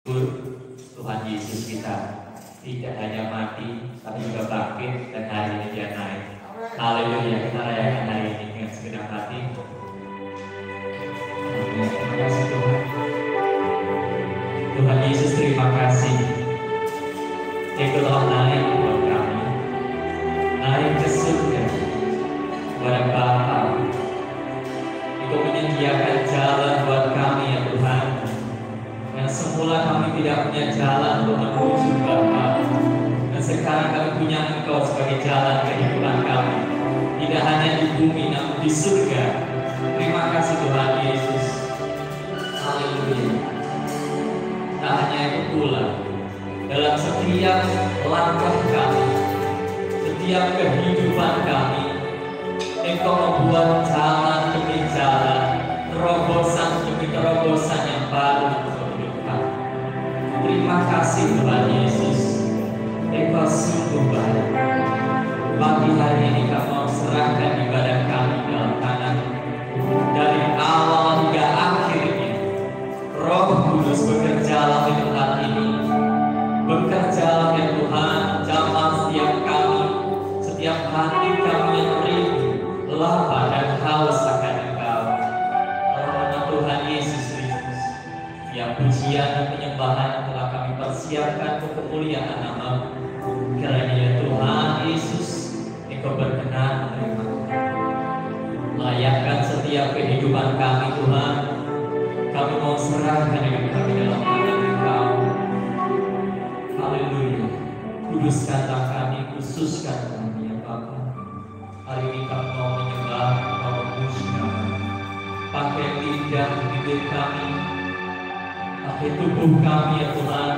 Tuhan Yesus kita tidak hanya mati, tapi juga bangkit dan hari ini dia naik. Haleluya, kita rayakan hari ini dengan segenap hati. Terima kasih Tuhan. Tuhan Yesus, terima kasih. Engkau telah naik buat kami, naik ke surga kepada Bapa. Engkau menyediakan jalan buat kami ya Tuhan. Yang semula kami tidak punya jalan untuk menuju Bapa, dan sekarang kami punya Engkau sebagai jalan kehidupan kami. Tidak hanya di bumi, namun di surga. Terima kasih Tuhan Yesus. Haleluya. Tak hanya itu pula, dalam setiap langkah kami, setiap kehidupan kami, Engkau membuat jalan demi jalan, terobosan demi terobosan yang baru untuk hidup kami. Terima kasih Tuhan Yesus. Engkau sungguh baik. Pagi hari ini kami mau serahkan ibadah kami dalam tangan. Dari awal hingga akhirnya, Roh Kudus bekerjalah di tempat ini. Bekerjalah ya Tuhan, jamah setiap kami, setiap hati kami yang rindu, lapar dan haus akan Engkau. Dalam Tuhan Yesus Kristus, yang pujian dan penyembahan telah kami persiapkan untuk kemuliaan nama-Mu. Kiranya ya Tuhan Yesus, Engkau berkenan menerima. Layakkan setiap kehidupan kami Tuhan. Kami mau serahkan hidup kami dalam tangan Engkau. Haleluya. Kuduskanlah kami, khususkan kami ya Bapa. Hari ini kami mau menyembah, mau memuji kami. Pakai lidah bibir kami, pakai tubuh kami ya Tuhan,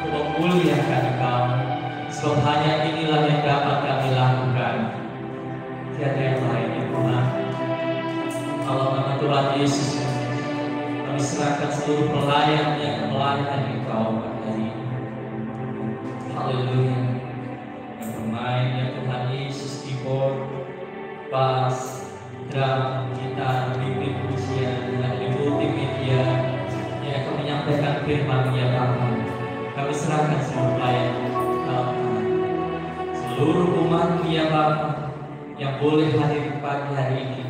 untuk memuliakan Engkau. Sebab hanya inilah yang dapat kami lakukan. Tiada yang lain ya Tuhan. Kalau nama Tuhan Yesus, kami serahkan seluruh pelayan yang melayani Engkau pada hari ini. Haleluya. Yang bermain ya Tuhan Yesus, keyboard, bass, drum, gitar, bimbing pujian, dan di multimedia yang akan menyampaikan firman ya Bapa. Kami serahkan seluruh pelayan dalam tangan. Seluruh umat ya Bapa yang boleh hadir pagi hari ini,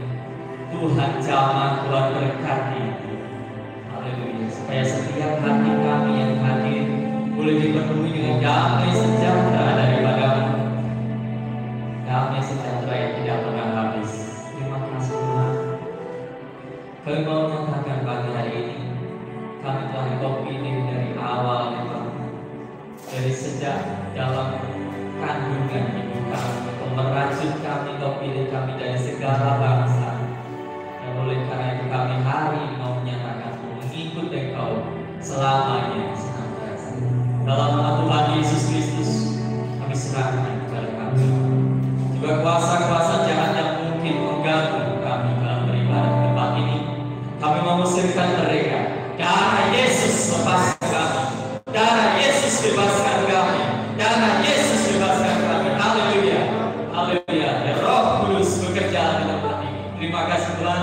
Tuhan jamah, Tuhan berkati. Haleluya. Supaya setiap hati kami yang hadir boleh dipenuhi dengan damai sejahtera daripada-Mu. Damai sejahtera yang tidak pernah habis. Terima kasih Tuhan. Kami mau menyatakan pagi hari ini, kami telah Engkau pilih dari awal ya Tuhan. Dari sejak dalam kandungan ibu kami, Engkau merajut kami, Engkau pilih kami dari segala bangsa. Dan oleh karena itu kami hari ini mau menyatakan mengikut Engkau selamanya senantiasa. Dalam nama Tuhan Yesus Kristus, kami serahkan kepada kami. Juga kuasa-kuasa jahat yang mungkin mengganggu kami dalam beribadah di tempat ini, kami mengusirkan mereka. Darah Yesus lepaskan kami. Darah Yesus bebaskan kami. Darah Yesus bebaskan kami. Haleluya. Haleluya. Ya Roh Kudus bekerja di tempat ini. Terima kasih Tuhan.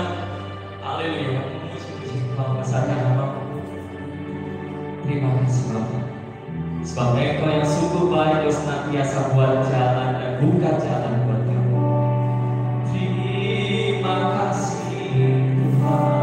Haleluya. Puji-puji Engkau, besarkan nama-Mu. Terima kasih Bapak. Sebab Engkau yang sungguh baik dan senantiasa buat jalan dan buka jalan buat kami. Terima kasih Tuhan.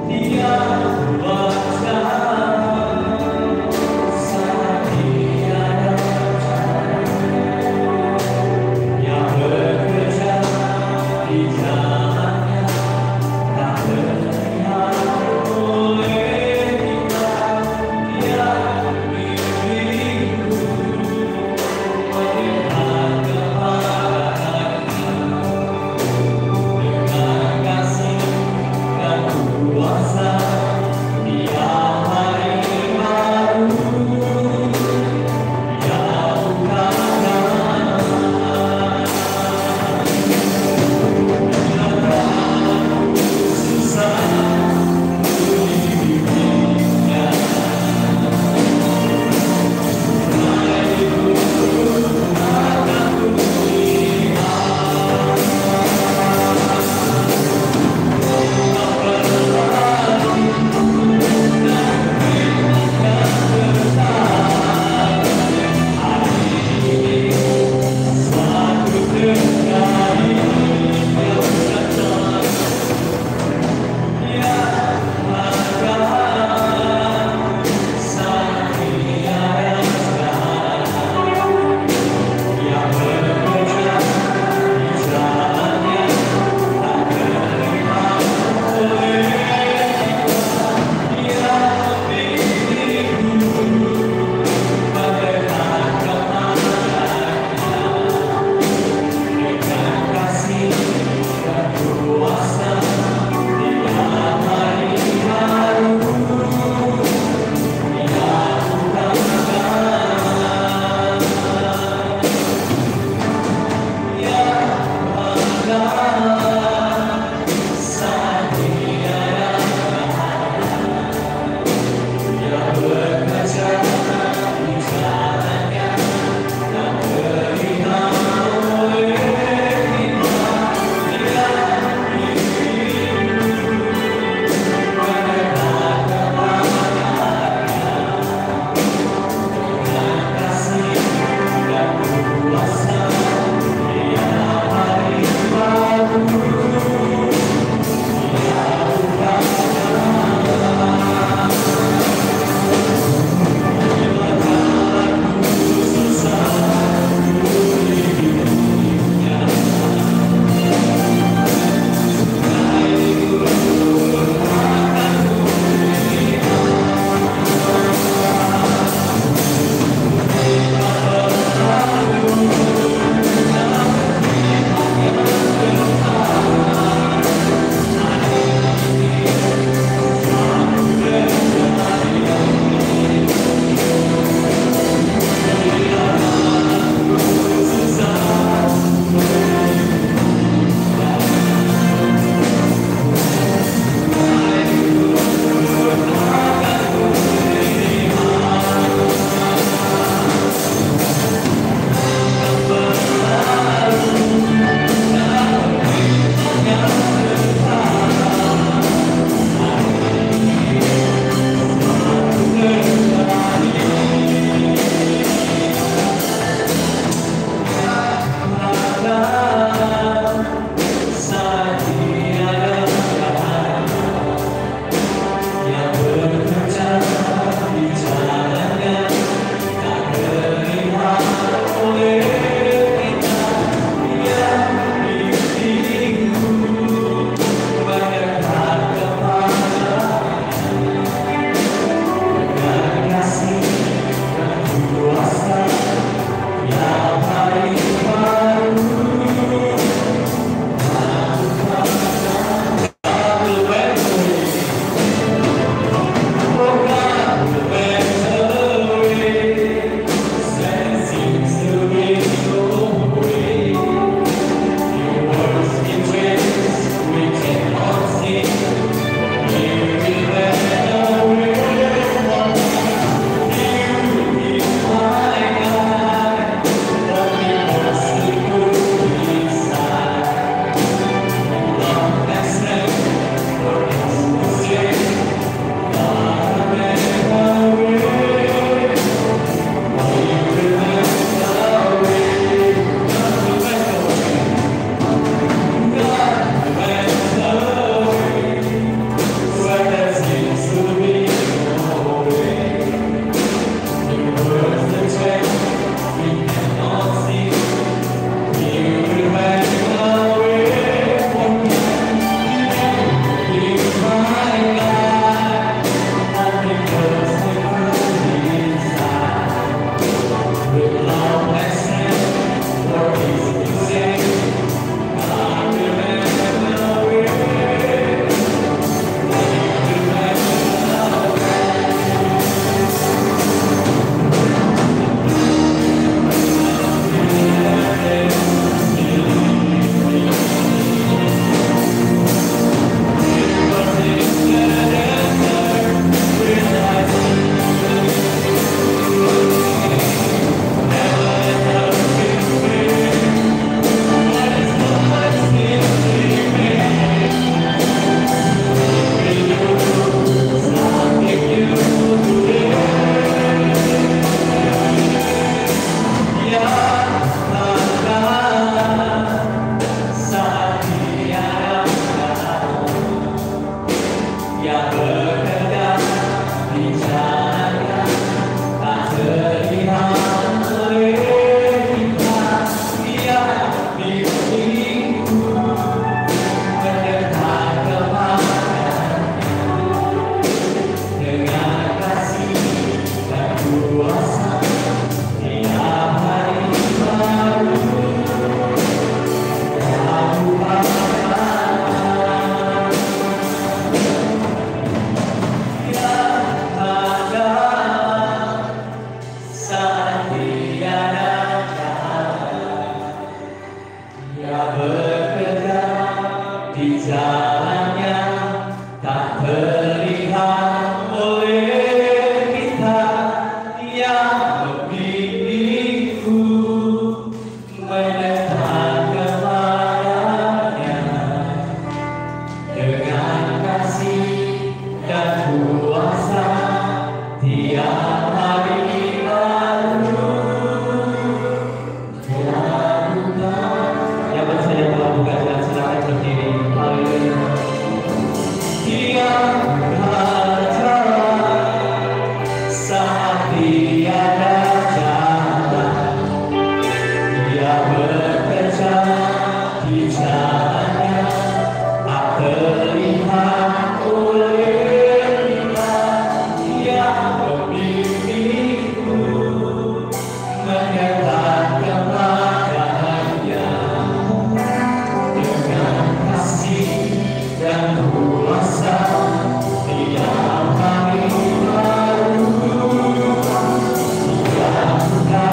Dia kuasa tiap hari baru. Yang bersedia telah buka jalan, silakan berdiri. Haleluya. Dia berjalan saat tiada jalan, dia bekerja di jalannya, tak terlihat oleh kita. Dia membimbingku, mendekat kepadanya dengan kasih dan kuasa. Tiap hari baru, dia bukan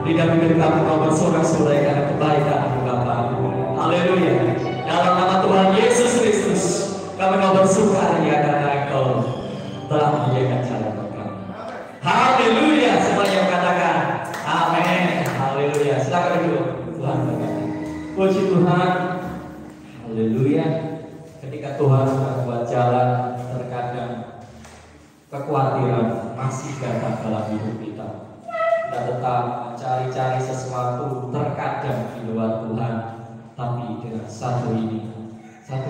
Bidang-bidang kami mau bersorak-sorai karena kebaikan Bapa. Haleluya. Dalam nama Tuhan Yesus Kristus, kami mau bersukaria karena Engkau telah menyediakan jalan bagi kami. Haleluya. Semuanya katakan amin. Haleluya. Silakan duduk. Tuhan berkati. Puji Tuhan. Haleluya. Ketika Tuhan membuat jalan, terkadang kekhawatiran masih datang dalam hidup kita. Kita tetap mencari-cari sesuatu terkadang di luar Tuhan, tapi dengan satu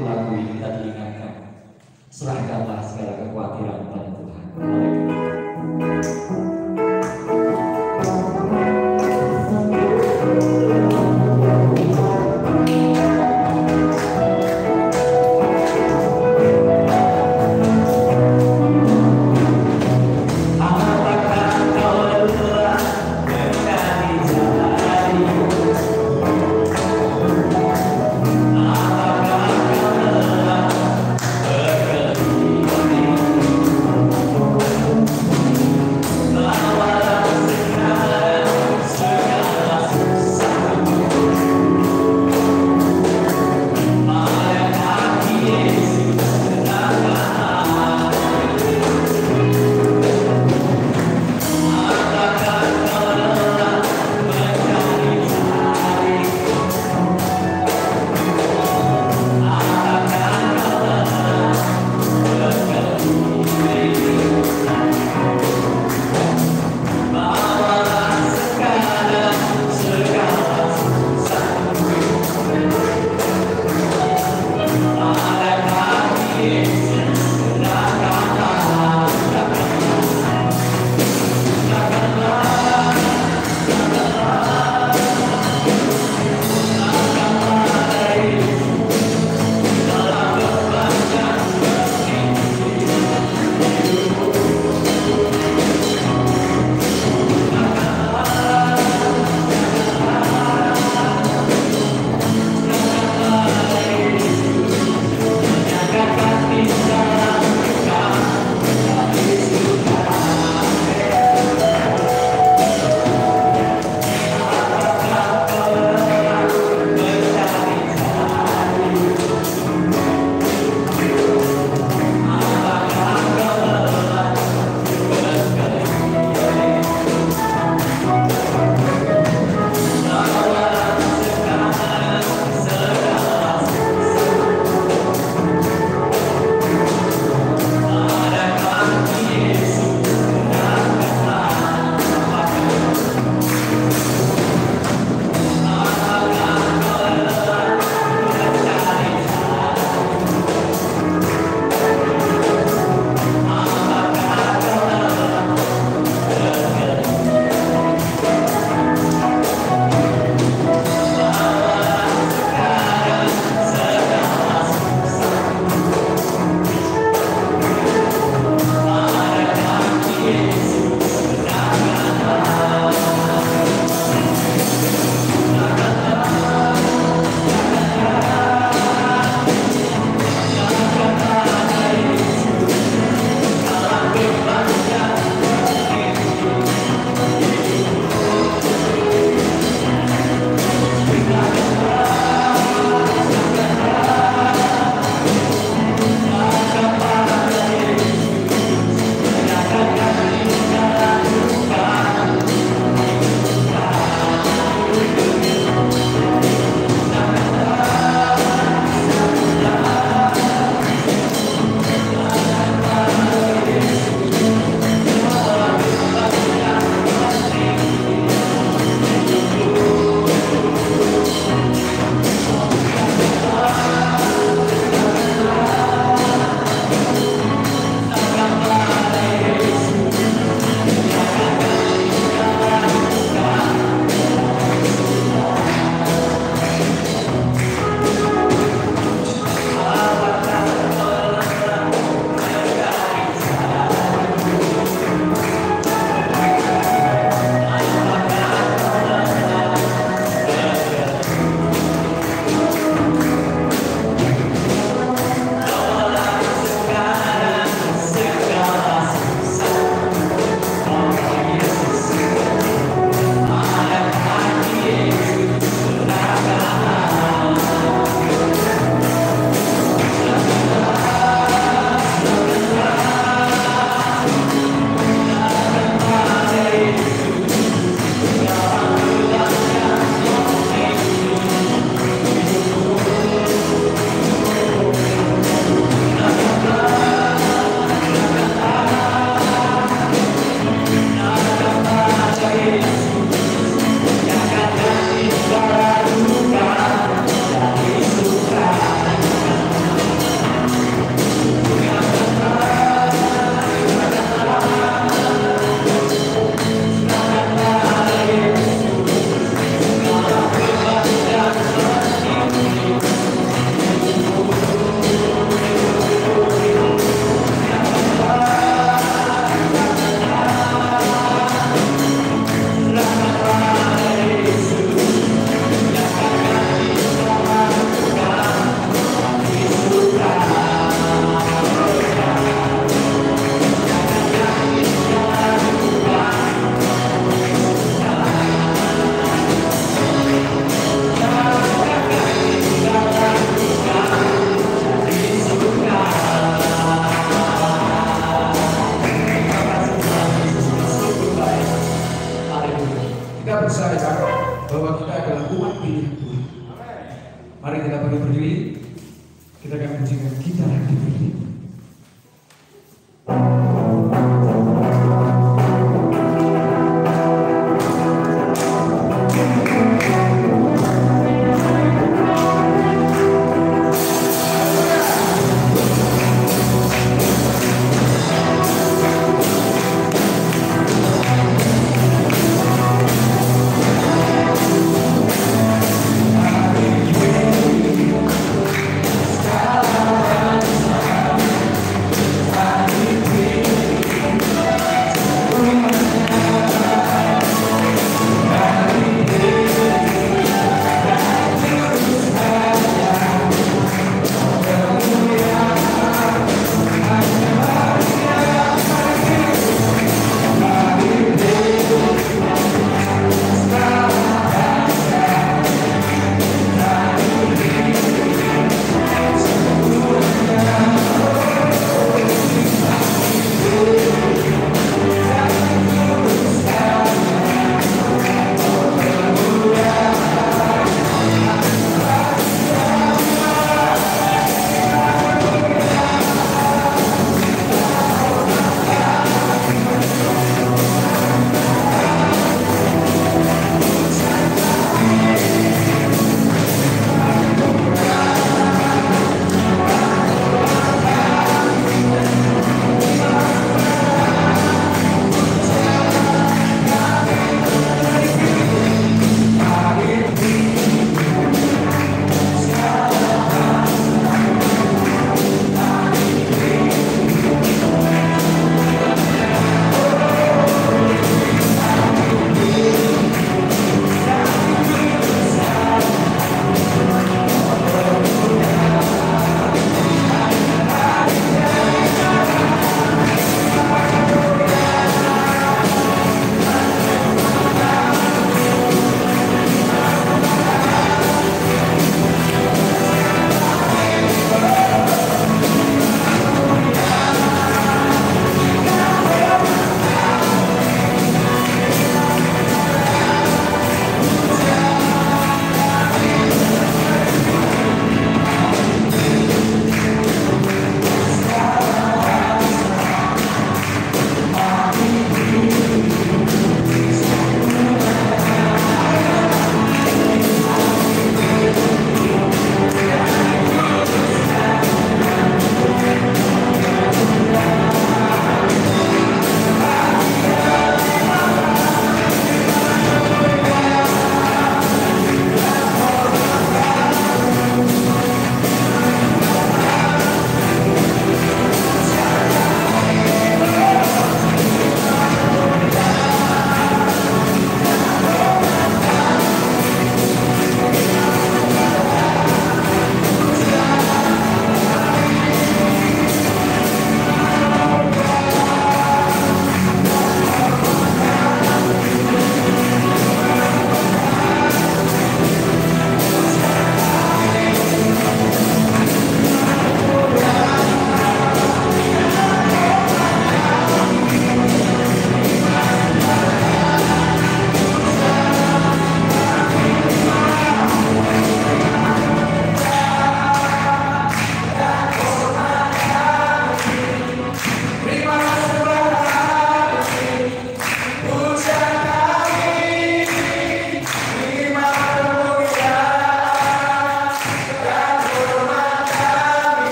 lagu ini kita diingatkan, serahkanlah segala kekhawatiran pada Tuhan. Haleluya. sadar bahwa kita adalah umat pilihan Tuhan. Mari kita berdiri. Kita akan menyanyikan Kita Dipilih. Segala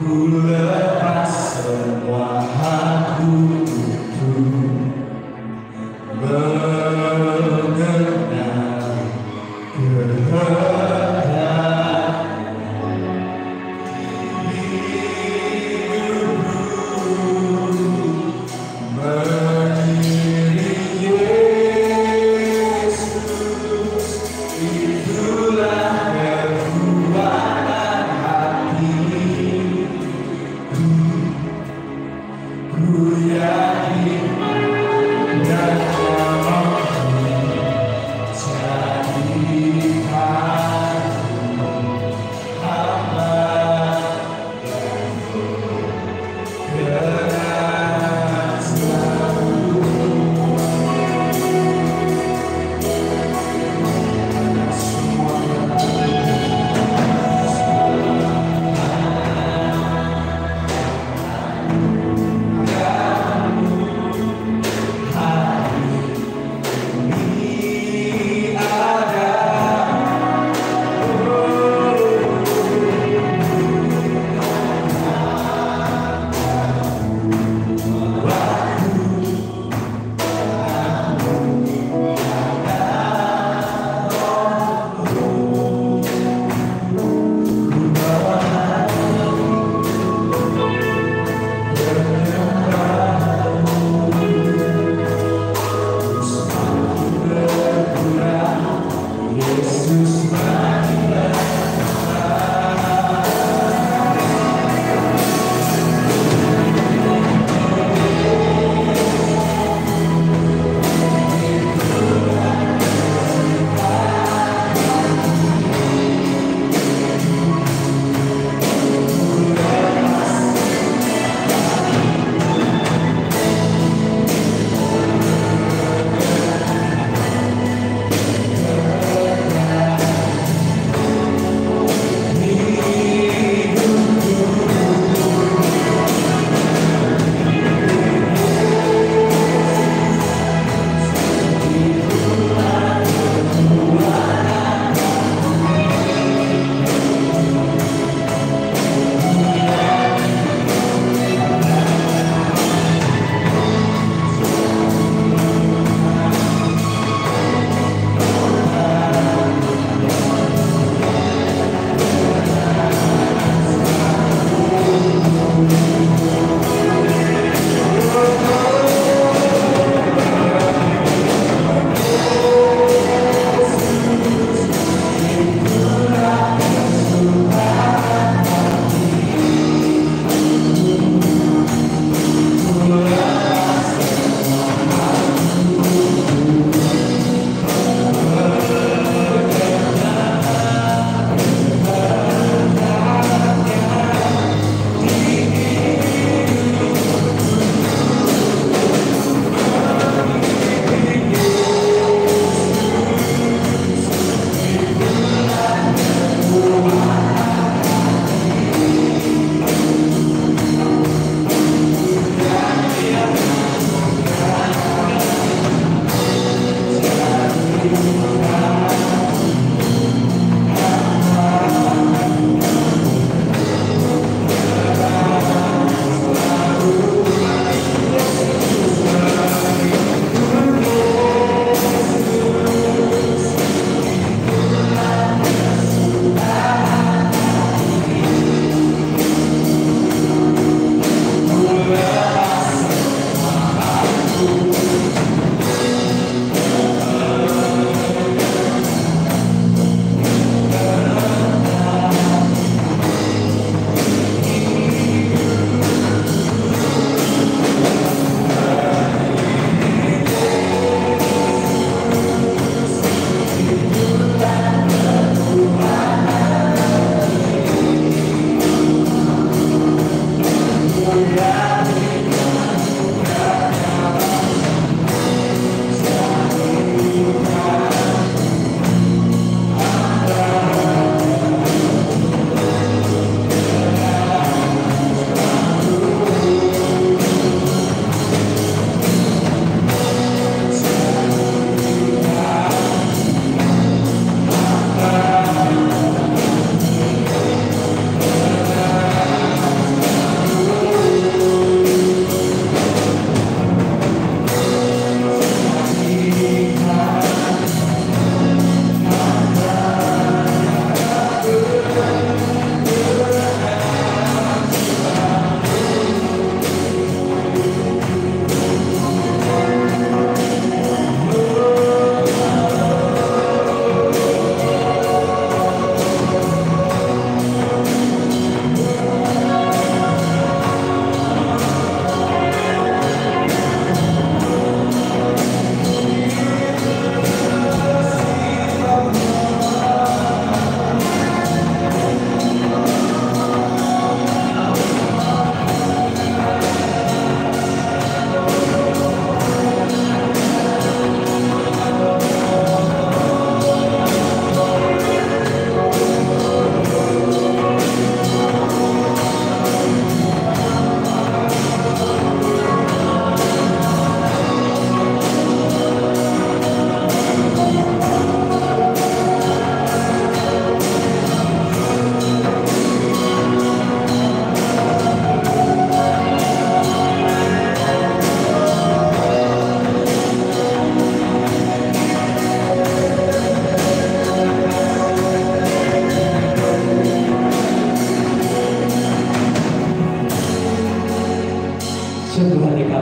ku lepas semua aku untuk mengenal ku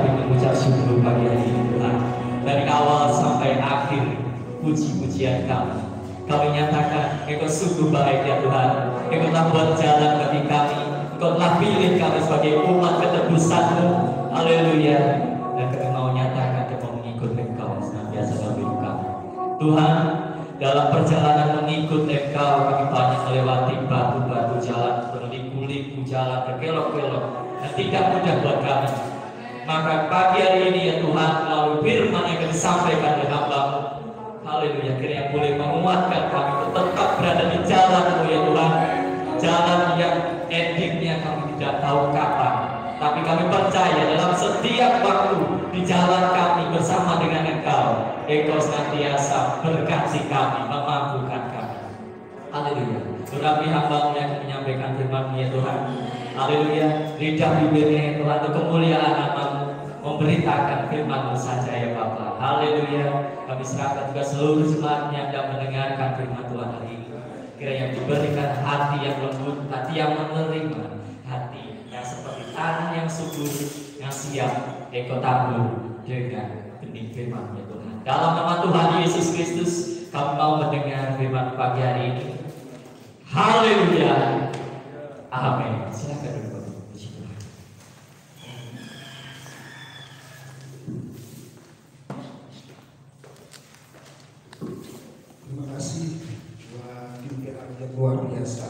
kami mengucap syukur pagi hari ini Tuhan. Dari awal sampai akhir puji-pujian kami nyatakan Engkau sungguh baik ya Tuhan. Engkau telah buat jalan bagi kami, Engkau telah pilih kami sebagai umat ketebusan-Mu. Haleluya. Dan kami mau nyatakan dan mau mengikut Engkau senantiasa dalam hidup kami Tuhan. Dalam perjalanan mengikut Engkau, kami banyak melewati batu-batu jalan, berliku-liku jalan, berkelok-kelok, dan tidak mudah buat kami. Maka pagi hari ini ya Tuhan, melalui firman yang disampaikan oleh hamba-Mu, haleluya, kiranya boleh menguatkan kami untuk tetap berada di jalan-Mu ya Tuhan. Jalan yang endingnya kami tidak tahu kapan, tapi kami percaya dalam setiap waktu di jalan kami bersama dengan Engkau, Engkau senantiasa berkati kami, memampukan kami. Haleluya. Tetapi hamba-Mu yang menyampaikan firman-Mu ya Tuhan, haleluya, lidah bibirnya ya Tuhan, untuk kemuliaan nama-Mu, memberitakan firman-Mu saja ya Bapa. Haleluya. Kami serahkan juga seluruh jemaat yang sedang mendengarkan firman Tuhan hari ini. Kiranya diberikan hati yang lembut, hati yang menerima, hati yang seperti tanah yang subur, yang siap Engkau tabur dengan benih firman ya Tuhan. Dalam nama Tuhan Yesus Kristus, kami mau mendengar firman pagi hari ini. Haleluya. Amin. Silakan duduk. Puji Tuhan. Terima kasih buat pimpinan yang luar biasa.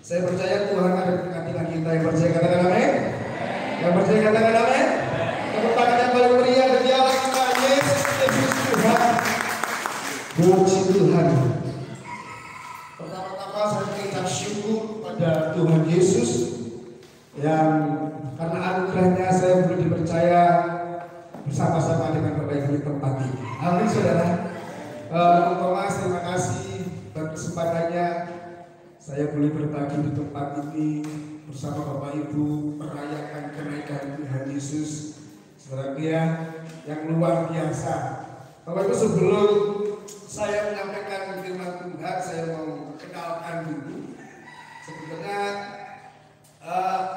Saya percaya Tuhan ada di tengah-tengah kita. Yang percaya katakan amin. Yang percaya katakan amin. Tepuk tangan yang paling meriah bagi Allah kita, Yesus Tuhan. Puji Tuhan. Pertama-tama saya mengucap syukur pada Tuhan Yesus yang karena anugerahnya saya boleh dipercaya bersama-sama dengan Bapak Ibu di tempat ini. Amin saudara. Thomas, terima kasih buat kesempatannya saya boleh berbagi di tempat ini bersama Bapak Ibu merayakan kenaikan Tuhan Yesus. Saudara yang luar biasa. Bapak Ibu, sebelum saya menyampaikan firman Tuhan, saya mau kenalkan dulu. Sebenarnya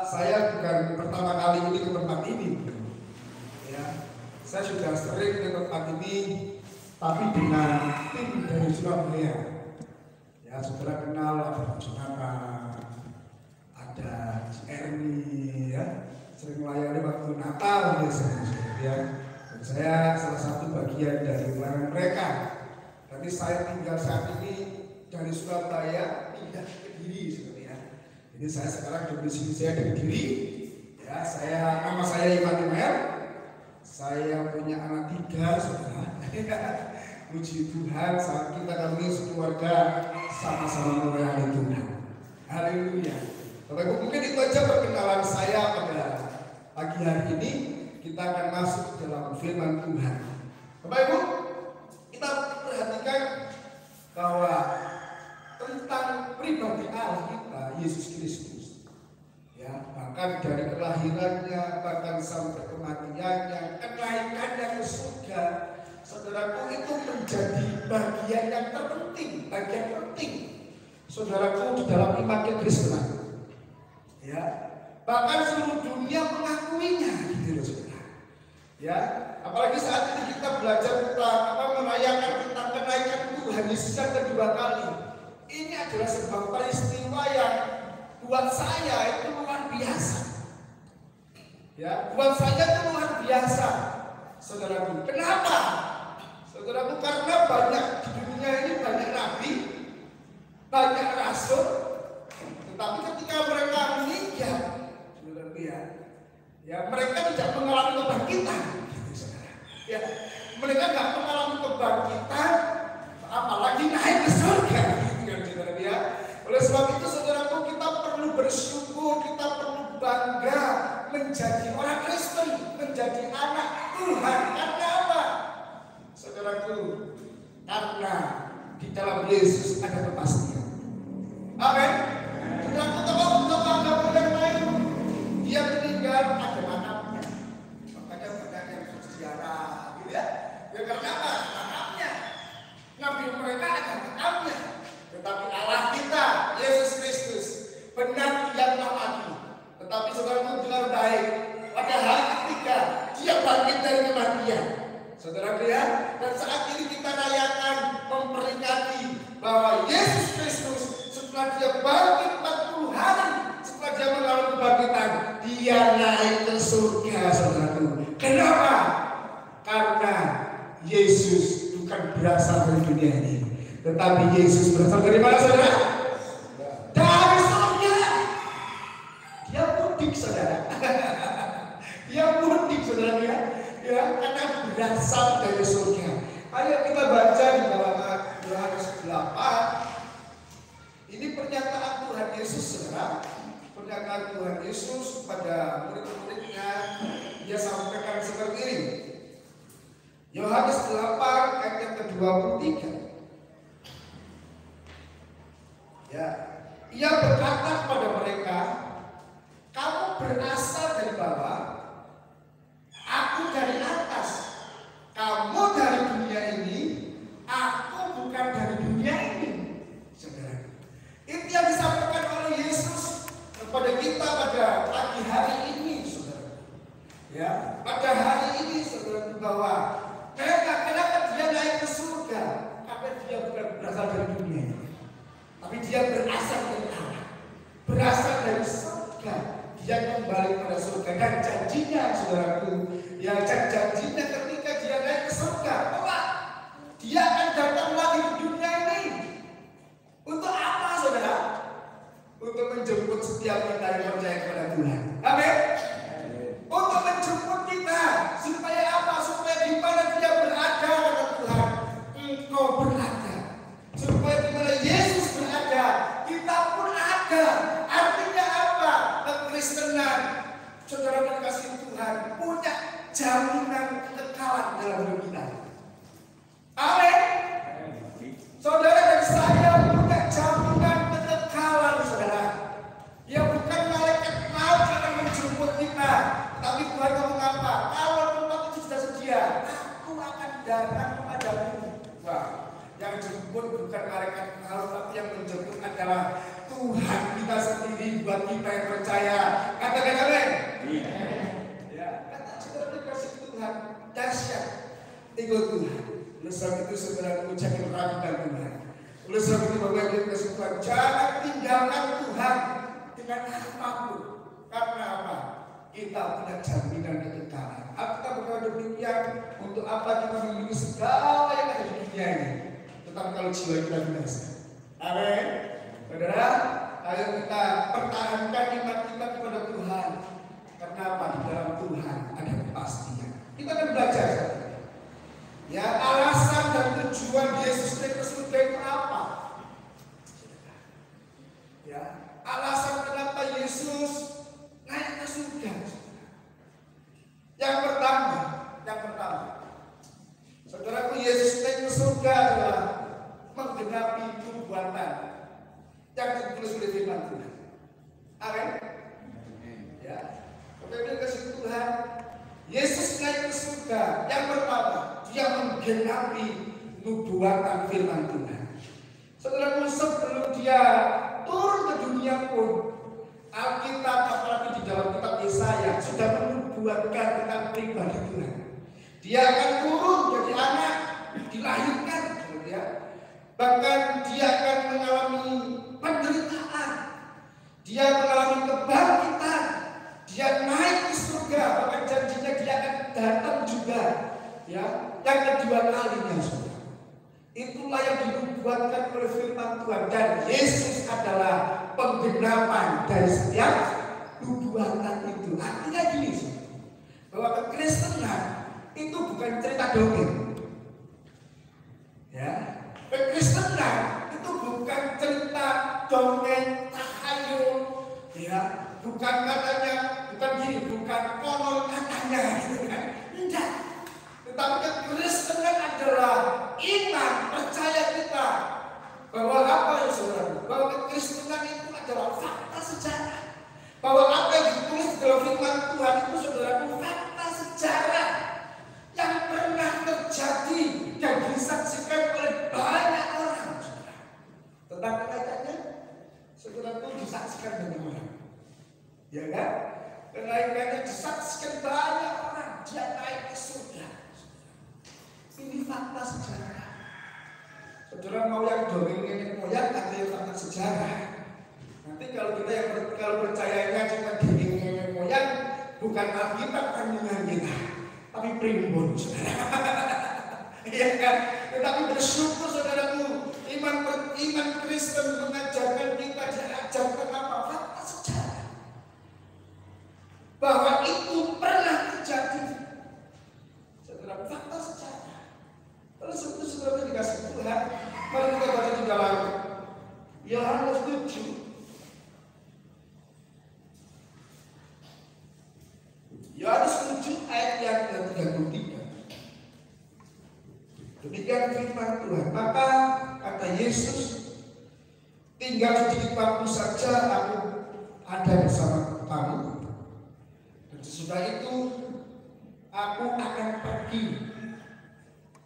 saya bukan pertama kali ini ke tempat ini. Ya, saya sudah sering ke tempat ini, tapi dengan tim dari Surabaya. Ya, saudara kenal ada Jonathan, ada Erni, ya, sering melayani waktu Natal biasanya, ya. Dan saya salah satu bagian dari mereka. Tapi saya tinggal saat ini dari Surabaya pindah ke Kediri, sebenarnya. Jadi saya sekarang domisili saya di Kediri. Ya, nama saya Immanuel. Saya punya anak 3, saudara. Puji Tuhan, saat kita kami sekeluarga sama-sama melayani Tuhan. Haleluya. Bapak Ibu, mungkin itu aja perkenalan saya pada pagi hari ini. Kita akan masuk dalam firman Tuhan. Bapak Ibu, kita perhatikan bahwa tentang pribadi Allah kita, Yesus Kristus. Ya, bahkan dari kelahirannya, bahkan sampai kematiannya, kenaikannya ke surga, saudaraku, itu menjadi bagian yang terpenting, bagian penting, saudaraku, di dalam iman kekristenan. Ya, bahkan seluruh dunia mengakuinya, gitu loh, saudara. Ya, apalagi saat ini kita belajar tentang merayakan tentang kenaikan Tuhan Yesus yang kedua kali. Ini adalah sebuah peristiwa yang buat saya itu luar biasa. Ya, buat saya itu luar biasa, saudaraku. Kenapa? Saudaraku, karena banyak di dunia ini banyak nabi, banyak rasul, tetapi ketika mereka meninggal, saudaraku, ya mereka tidak mengalami kebangkitan, gitu, saudara. Ya, mereka tidak mengalami kebangkitan, apalagi naik ke surga, gitu, saudara. Ya, oleh sebab itu, saudaraku, kita perlu bersyukur, kita perlu bangga menjadi orang Kristen, menjadi anak Tuhan. Karena apa? Saudaraku, karena di dalam Yesus ada kepastian. Amin. Saudaraku, kalau yang lain dia meninggal ada makamnya. Makanya banyak yang berziarah, gitu ya. Ya karena apa? Makamnya. Nabi mereka ada makamnya. Tetapi Allah kita, Yesus Kristus, benar dia telah mati. Tetapi saudaraku, dengar baik, pada hari ketiga Saudara ya, dan saat ini kita rayakan memperingati bahwa Yesus Kristus setelah dia bangkit 40 hari, setelah dia mengalami kebangkitan, dia naik ke surga, saudaraku. Kenapa? Karena Yesus bukan berasal dari dunia ini, tetapi Yesus berasal dari mana, saudara? Dari surga. Dia mudik, saudara. Dia mudik, saudara ya. Ya, karena berasal dari surga. Ayo kita baca di dalam Yohanes 8. Ini pernyataan Tuhan Yesus, saudara. Pernyataan Tuhan Yesus pada murid-muridnya. Dia sampaikan seperti ini. Yohanes 8 ayat yang ke-23. Ya, ia berkata kepada mereka, kamu berasal dari bawah, aku dari atas. Kamu dari dunia ini, aku bukan dari dunia ini. Saudara, itu yang disampaikan oleh Yesus kepada kita pada pagi hari ini, saudara. Ya, pada hari ini, saudara, bahwa kenapa dia naik ke surga? Karena dia bukan berasal dari dunia ini, tapi dia berasal dari Allah, berasal dari surga. Dia kembali pada surga dan janjinya, saudaraku, ya janjinya ketika dia naik ke surga, bahwa dia akan datang lagi ke dunia ini. Untuk apa, saudara? Untuk menjemput setiap kita yang percaya kepada Tuhan. Amin. Untuk menjemput kita supaya apa? Supaya di mana dia berada kata Tuhan, engkau berada. Supaya di mana Yesus berada, kita pun ada. Artinya apa? Kekristenan, saudara kasih Tuhan, punya jaminan kekekalan dalam hidup kita. Amin. Saudara dan saya punya jaminan kekekalan, saudara. Ya bukan malaikat maut yang akan menjemput kita, tapi Tuhan ngomong apa? Kalau tempat itu sudah sedia, aku akan datang kepadamu. Wah, yang jemput bukan malaikat maut, tapi yang menjemput adalah Tuhan kita sendiri buat kita yang percaya. Katakan amin. Ya, kata saudara kasih Tuhan dahsyat. Ikut Tuhan. Oleh sebab itu saudara jangan ragukan Tuhan. Oleh sebab itu Bapak Ibu kasih Tuhan, jangan tinggalkan Tuhan dengan apapun. Karena apa? Kita punya jaminan kekekalan. Kita bukan demikian untuk apa kita memiliki segala yang ada di dunia ini. Tetapi kalau jiwa kita binasa. Amin. Saudara, ayo kita pertahankan iman kita kepada Tuhan. Karena apa? Di dalam Tuhan ada kepastian. Kita akan belajar. Ya, alasan dan tujuan Yesus naik ke surga itu apa? Ya, alasan kenapa Yesus naik ke surga. Yang pertama, saudaraku, Yesus naik ke surga adalah menggenapi nubuatan yang ditulis oleh firman Tuhan. Amin. Ya, kepada kasih Tuhan, Yesus naik ke surga. Yang pertama, dia menggenapi nubuatan firman Tuhan. Saudaraku, sebelum dia turun ke dunia pun, Alkitab apalagi di dalam kitab Yesaya sudah menubuatkan tentang pribadi Tuhan. Dia akan turun jadi anak, dilahirkan, ya. Bahkan dia akan mengalami penderitaan, dia mengalami kebangkitan, dia naik ke surga, bahkan janjinya dia akan datang juga, ya, yang kedua kalinya, saudara. Itulah yang dinubuatkan oleh firman Tuhan, dan Yesus adalah penggenapan dari setiap nubuatan itu. Artinya gini, bahwa kekristenan itu bukan cerita dongeng. Ya, kekristenan itu bukan cerita dongeng tahayul, ya, bukan katanya, bukan gini, bukan konon katanya, gitu kan? Tidak. Tetapi kekristenan adalah iman, percaya kita bahwa apa ya saudara? Bahwa kekristenan itu adalah fakta sejarah. Bahwa apa yang ditulis dalam firman Tuhan itu saudaraku fakta sejarah yang pernah terjadi dan disaksikan oleh banyak orang. Tentang kenaikannya, saudaraku disaksikan banyak orang. Ya kan? Kenaikannya disaksikan banyak orang. Dia naik ke surga. Ini fakta sejarah. Saudara mau yang dongeng nenek moyang atau yang fakta sejarah? Nanti kalau kita kalau percayanya cuma dongeng nenek moyang, bukan Alkitab kandungan kita, tapi primbon, saudara. Iya kan? Tetapi bersyukur saudaraku, iman Kristen mengajarkan kita diajarkan apa? Fakta sejarah. Bahwa itu pernah terjadi. Saudara, fakta sejarah. Kalau sebetulnya saudara dikasih Tuhan, mari kita baca di dalam Yohanes 7. Yohanes 7 ayat yang ke-33. Demikian firman Tuhan. Maka kata Yesus, tinggal sedikit waktu saja aku ada bersama kamu. Dan sesudah itu aku akan pergi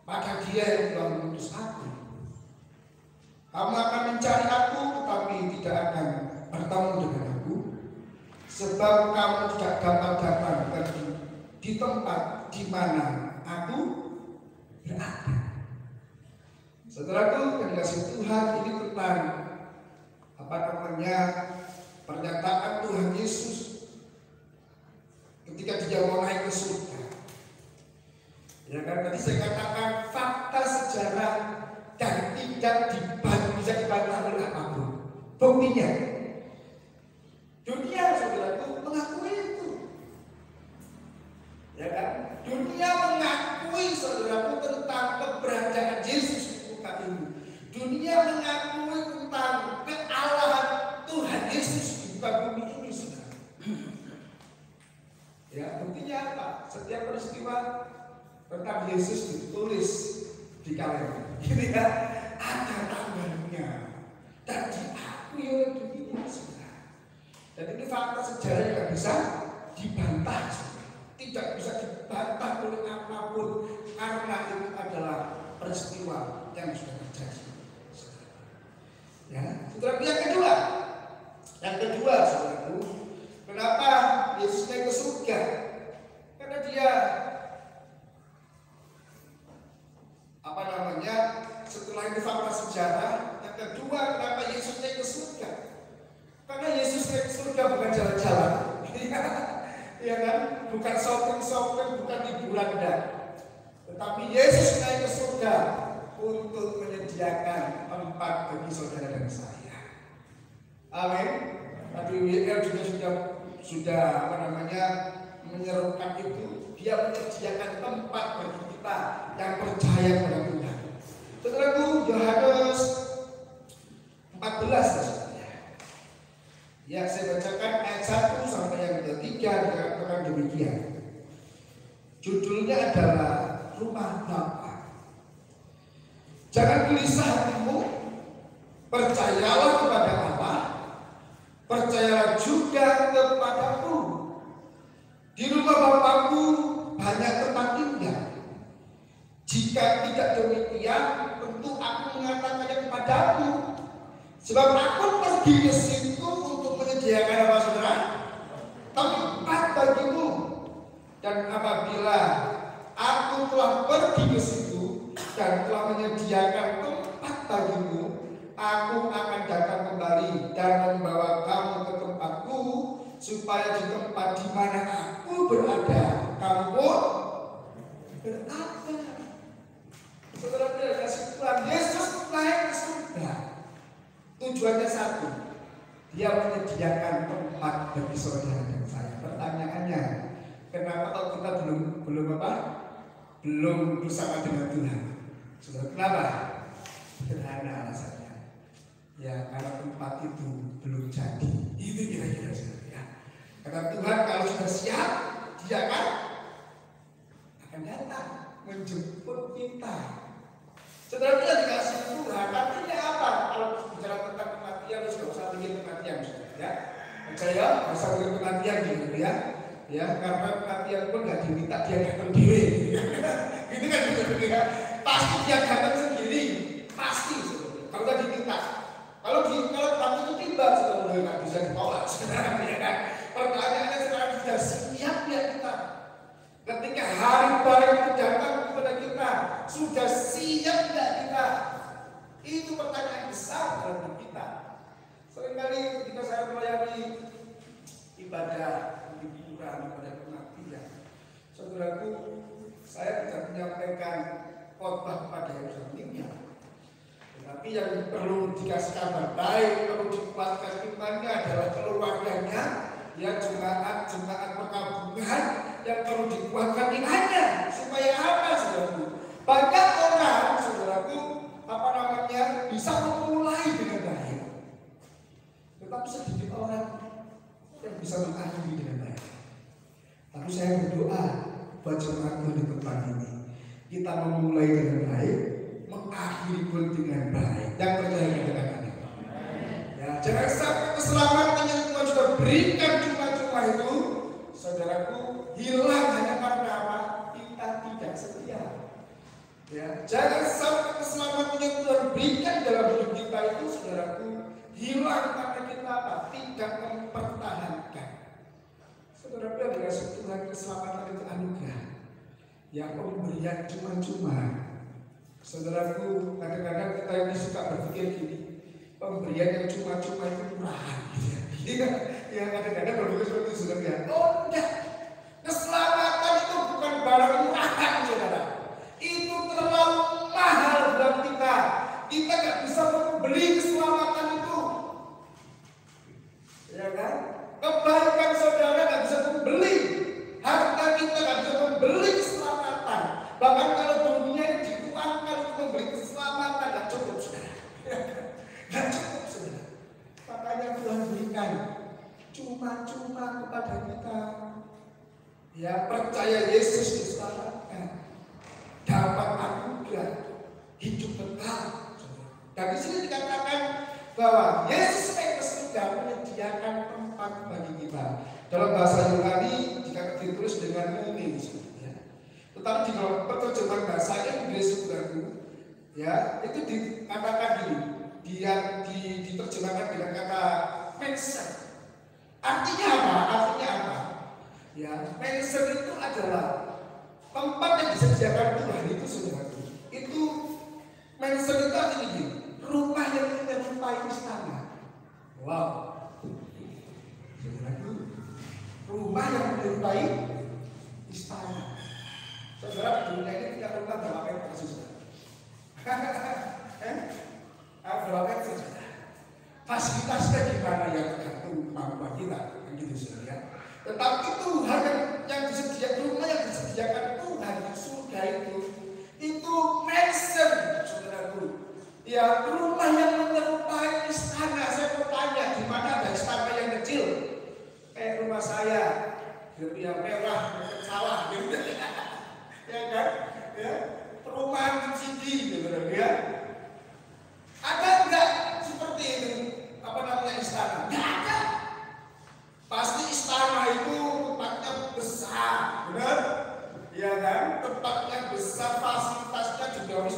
pada Dia yang telah mengutus aku. Kamu akan mencari aku, tetapi tidak akan bertemu dengan aku, sebab kamu tidak dapat datang di tempat di mana aku berada. Saudaraku yang dikasihi Tuhan, ini tentang pernyataan Tuhan Yesus ketika Dia mau naik ke surga. Ya kan, tadi saya katakan fakta sejarah dan tidak bisa dibantah oleh apapun. Buktinya, dunia saudaraku mengakui itu. Ya kan, dunia mengakui saudaraku tentang keberadaan Yesus di muka ini. Dunia mengakui tentang kealahan Tuhan Yesus di muka bumi ini, saudara. Ya, buktinya apa? Setiap peristiwa tentang Yesus ditulis di kalender. Ini ya, ada tanggalnya dan diakui oleh dunia, saudara. Dan ini fakta sejarah yang tidak bisa dibantah, saudara. Tidak bisa dibantah oleh apapun karena itu adalah peristiwa yang sudah terjadi, saudara. Ya, saudara. Yang kedua, saudaraku, kenapa Yesus naik ke surga? Karena Dia setelah itu fakta sejarah. Yang kedua, kenapa Yesus naik ke surga? Karena Yesus naik ke surga bukan jalan-jalan, ya kan? Bukan shopping, bukan liburan dan. Tetapi Yesus naik ke surga untuk menyediakan tempat bagi saudara dan saya. Amin. Tadi WL juga sudah menyerukan itu. Dia menyediakan tempat bagi kita yang percaya pada Tuhan. Saudaraku, Yohanes 14 saudara. Ya, saya bacakan ayat 1 sampai yang ke-3 dikatakan demikian. Judulnya adalah Rumah Bapa. Jangan gelisah hatimu, percayalah kepada Allah, percayalah juga kepadaku. Di rumah Bapakku banyak tempat tinggal. Jika tidak demikian, tentu aku mengatakannya kepadamu. Sebab aku pergi ke situ untuk menyediakan apa, saudara? Tempat bagimu. Dan apabila aku telah pergi ke situ dan telah menyediakan tempat bagimu, aku akan datang kembali dan membawa kamu ke tempatku, supaya di tempat di mana aku berada, kamu pun berada. Saudara kasih Tuhan, Yesus naik ke surga. Tujuannya satu, Dia menyediakan tempat bagi saudara dan saya. Pertanyaannya, kenapa kalau kita belum bersama dengan Tuhan? Saudara, kenapa? Sederhana alasannya. Ya, karena tempat itu belum jadi. Itu kira-kira saudara. Ya. Karena Tuhan kalau sudah siap, Dia akan datang menjemput kita. Saudara, kita dikasih Tuhan, artinya apa? Kalau bicara tentang kematian, sudah usah bikin kematian, ya. Percaya, usah bikin kematian gitu ya. Ya, karena kematian pun nggak diminta, dia datang sendiri. Gitu kan, ya. Pasti dia datang sendiri, pasti. Kalau nggak diminta, kalau waktu itu tiba, sudah nggak bisa ditolak. Sekarang ya kan. Pertanyaannya sekarang sudah siap ya kita. Ketika hari baik itu datang kepada kita, ibadah, hiburan, ibadah kematian. Saudaraku, saya tidak menyampaikan khotbah pada yang meninggal, tetapi yang perlu dikasih kabar baik, perlu dikuatkan imannya adalah keluarganya, ya jemaat perkampungan yang perlu dikuatkan imannya. Supaya apa, saudaraku? Banyak orang, saudaraku, bisa memulai dengan baik, tetapi sedikit orang yang bisa mengakhiri dengan baik. Tapi saya berdoa buat jemaat di tempat ini, kita memulai dengan baik, mengakhiri pun dengan baik. Yang percaya katakan amin. Ya, jangan sampai keselamatan yang Tuhan sudah berikan cuma-cuma itu, saudaraku, hilang hanya karena apa? Kita tidak setia. Ya, jangan sampai keselamatan yang Tuhan berikan dalam hidup kita itu, saudaraku, hilang karena kita apa? Tidak mempertahankan. Saudaraku, yang dikasih Tuhan keselamatan itu anugerah. Yang pemberian cuma-cuma. Saudaraku, kadang-kadang kita ini suka berpikir gini, pemberian yang cuma-cuma itu murahan. Ya, kadang-kadang berpikir seperti itu, saudara. Oh enggak, keselamatan itu bukan barang murahan, saudara. Itu terlalu mahal buat kita. Kita nggak bisa membeli keselamatan itu, ya kan? Kebaikan saudara nggak bisa membeli, harta kita nggak bisa membeli keselamatan. Bahkan kalau dunia ini dituangkan untuk membeli keselamatan, nggak cukup, saudara. Nggak cukup, saudara. Makanya Tuhan berikan cuma-cuma kepada kita. Ya, percaya Yesus diselamatkan, dapat anugerah hidup kekal. Dan di sini dikatakan bahwa Yesus sudah menyediakan tempat bagi kita. Dalam bahasa Yunani jika ditulis dengan mumi, ya. Tetapi di dalam terjemahan bahasa Inggris, ya, itu dikatakan gini, dia diterjemahkan dengan kata mansion. Artinya apa? Artinya apa? Ya, mansion itu adalah tempat yang disediakan Tuhan itu, saudaraku. Itu mansion itu artinya gini, rumah yang menyerupai istana. Wow, saudaraku, rumah yang menyerupai istana. Saudara, dunia ini tidak rumah berapa meter, saudara? Berapa meter, saudara? Fasilitasnya gimana yang tergantung kemampuan kita, kan gitu, saudara. Tetapi Tuhan yang disediakan, rumah yang disediakan Tuhan di surga itu mansion, saudaraku. Ya, rumah yang menyerupai istana. Saya mau tanya, di mana ada istana yang kecil? Kayak rumah saya, yang merah, yang sawah, gitu. Ya kan? Ya, perumahan Cidi, gitu ya. Ada enggak seperti itu? Apa namanya istana? Enggak ada. Pasti istana itu tempatnya besar, benar? Ya kan? Tempatnya besar, fasilitasnya juga harus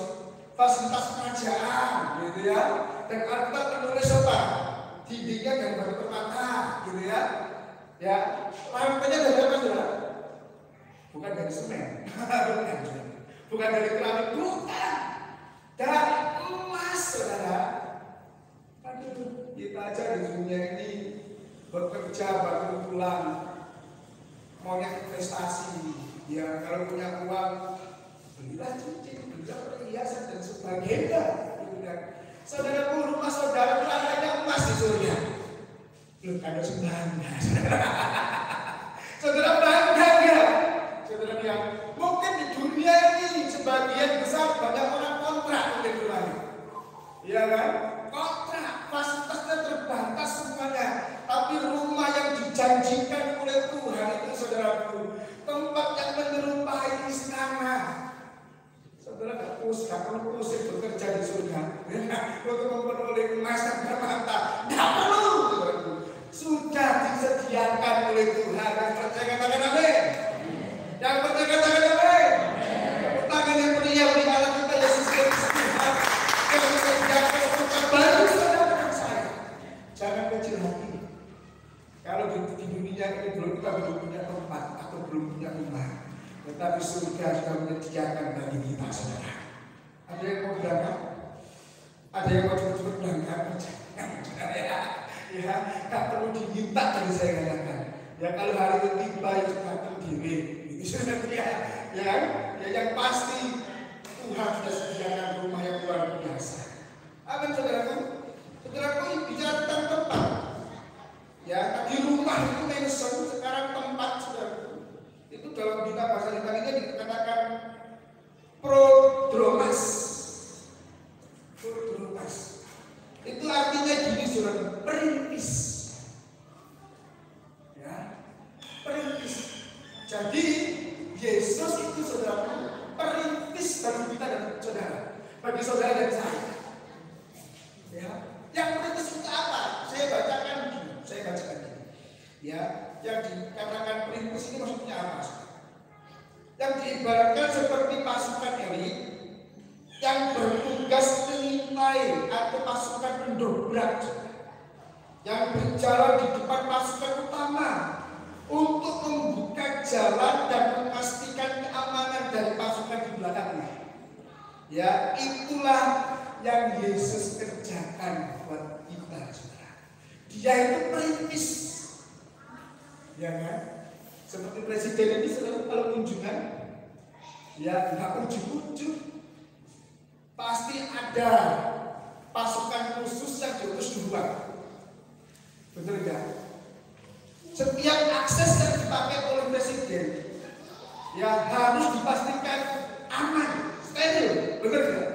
fasilitas kerajaan, gitu ya. Dan Alkitab menulis apa? Dindingnya dari batu permata, gitu ya. Ya, lantainya dari apa, saudara? Bukan dari semen, bukan dari keramik, bukan dari emas, saudara. Aduh, kita aja di dunia ini bekerja berkumpulan, maunya investasi. Ya, kalau punya uang, belilah cincin, belilah perhiasan dan sebagainya. Saudaraku, rumah saudara lantainya emas di surga. Loh, ada sebangga. Saudara bangga ya? Saudara yang mungkin di dunia ini sebagian besar banyak orang kontrak mungkin rumahnya. Iya kan? Kontrak, fasilitasnya terbatas semuanya. Tapi rumah yang dijanjikan oleh Tuhan itu, saudaraku, tempat yang menyerupai istana. Saudara nggak perlu pusing bekerja di surga untuk memperoleh emas dan permata. Nggak perlu, saudaraku. Sudah disediakan oleh Tuhan. Yang percaya katakan amin. Yang percaya katakan amin. Tangan yang meriah beri Allah kita Yesus Kristus Tuhan yang menyediakan tempat baru saudara dan saya. Jangan kecil hati. Kalau di dunia ini belum kita belum punya tempat atau belum punya rumah, tetapi surga sudah menyediakan bagi kita, saudara. Ada yang mau berangkat? Ada yang mau cepat-cepat berangkat? Ya, tak perlu diminta dari saya katakan. Ya kalau hari itu tiba ya sudah terdiri, itu ya, ya kan? Ya yang pasti Tuhan sudah sediakan rumah yang luar biasa. Amin saudaraku. Saudaraku ini bicara tentang tempat. Ya, tadi rumah itu mansion, sekarang tempat saudaraku. Itu dalam bahasa Italianya dikatakan prodromas. Prodromas. Itu artinya gini saudara, perintis. Ya, perintis. Jadi Yesus itu saudara perintis bagi kita dan saudara, bagi saudara dan saya. Ya, yang perintis itu apa? Saya bacakan ini. Ya, yang dikatakan perintis ini maksudnya apa? Yang diibaratkan seperti pasukan elit yang bertugas mengintai atau pasukan pendobrak yang berjalan di depan pasukan utama untuk membuka jalan dan memastikan keamanan dari pasukan di belakangnya. Ya, itulah yang Yesus kerjakan buat kita, saudara. Dia itu perintis, ya kan? Seperti presiden ini selalu kalau kunjungan, ya nggak ujug-ujug, pasti ada pasukan khusus yang diutus duluan. Betul nggak? Setiap akses yang dipakai oleh presiden, ya harus dipastikan aman, steril, betul nggak?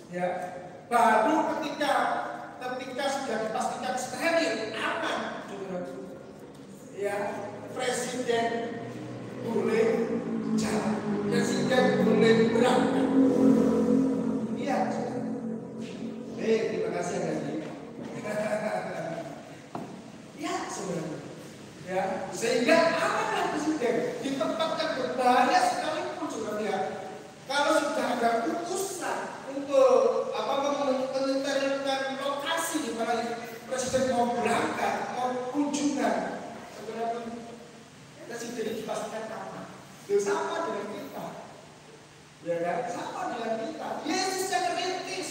Ya, baru ketika sudah dipastikan steril, aman, ya presiden boleh jalan, presiden boleh berangkat. Iya, terima kasih Andi. Ya, saudara. Ya, sehingga amanlah presiden di tempat yang berbahaya sekalipun, saudara ya. Kalau sudah ada utusan untuk menentukan lokasi di mana presiden mau berangkat, mau kunjungan, saudara, presiden dipastikan aman. Itu sama dengan kita, ya kan? Sama dengan kita. Yesus yang merintis,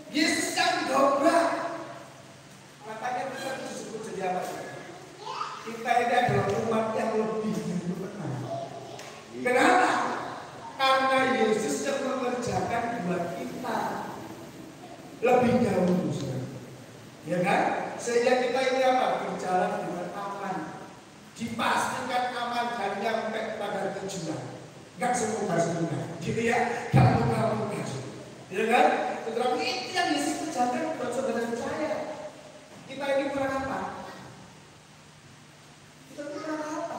Yesus yang dobrak. Makanya kita disebut jadi apa? Kita ini adalah umat yang lebih benar. Kenapa? Karena Yesus yang mengerjakan buat kita lebih dahulu, ya kan? Sehingga kita ini apa? Berjalan dengan aman, dipastikan aman dan nyampe pada tujuan. Gak semoga-semoga, gitu ya? Gak moga-moga, ya kan? Tetapi itu yang Yesus kerjakan buat saudara saya. Kita ini kurang apa? Kita kurang apa?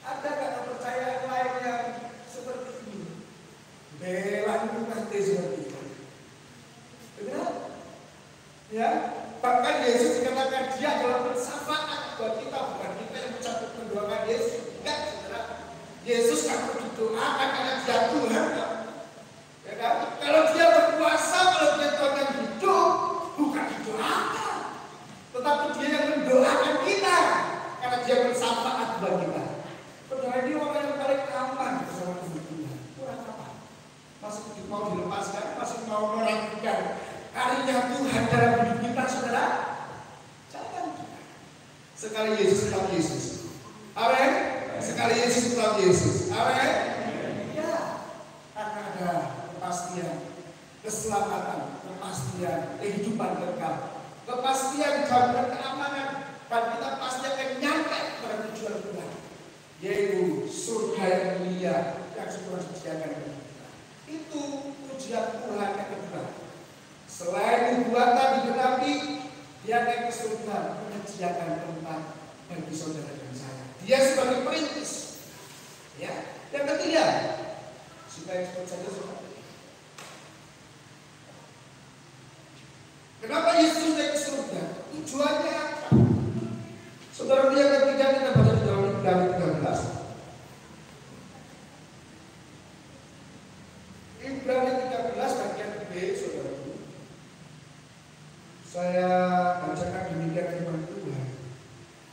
Ada gak kepercayaan lain yang seperti ini? Belan nanti seperti itu. Benar? Ya, bahkan Yesus dikatakan dia adalah bersafaat buat kita, bukan kita yang mencabut mendoakan Yesus. Enggak, saudara. Yesus kan berdoakan karena dia Tuhan. Ya kan? Kalau dia berkuasa, kalau dia Tuhan yang hidup, bukan didoakan, tetapi dia yang mendoakan kita karena dia bersafaat buat kita. Saudara, ini orang yang paling aman bersama Tuhan. Kurang apa? Masih mau dilepaskan, masih mau meragukan karya Tuhan dalam hidup kita, saudara? Jangan. Sekali Yesus tetap Yesus. Amin. Sekali Yesus tetap Yesus. Amin. Ya, karena ada kepastian keselamatan, kepastian kehidupan kekal, kepastian jaminan keamanan, dan kita pasti akan nyampe pada tujuan Tuhan, yaitu surga yang mulia yang sudah disediakan bagi kita. Itu tujuan Tuhan yang kedua. Selain nubuatan digenapi, dia naik ke surga menyediakan tempat bagi saudara dan saya. Dia sebagai perintis. Ya, yang ketiga, supaya cepat saja saudara. Kenapa Yesus naik ke surga? Tujuannya apa? Saudara, yang ketiga kita baca di dalam Ibrani 13. Ibrani 13 bagian B, saudara. Saya bacakan demikian firman Tuhan.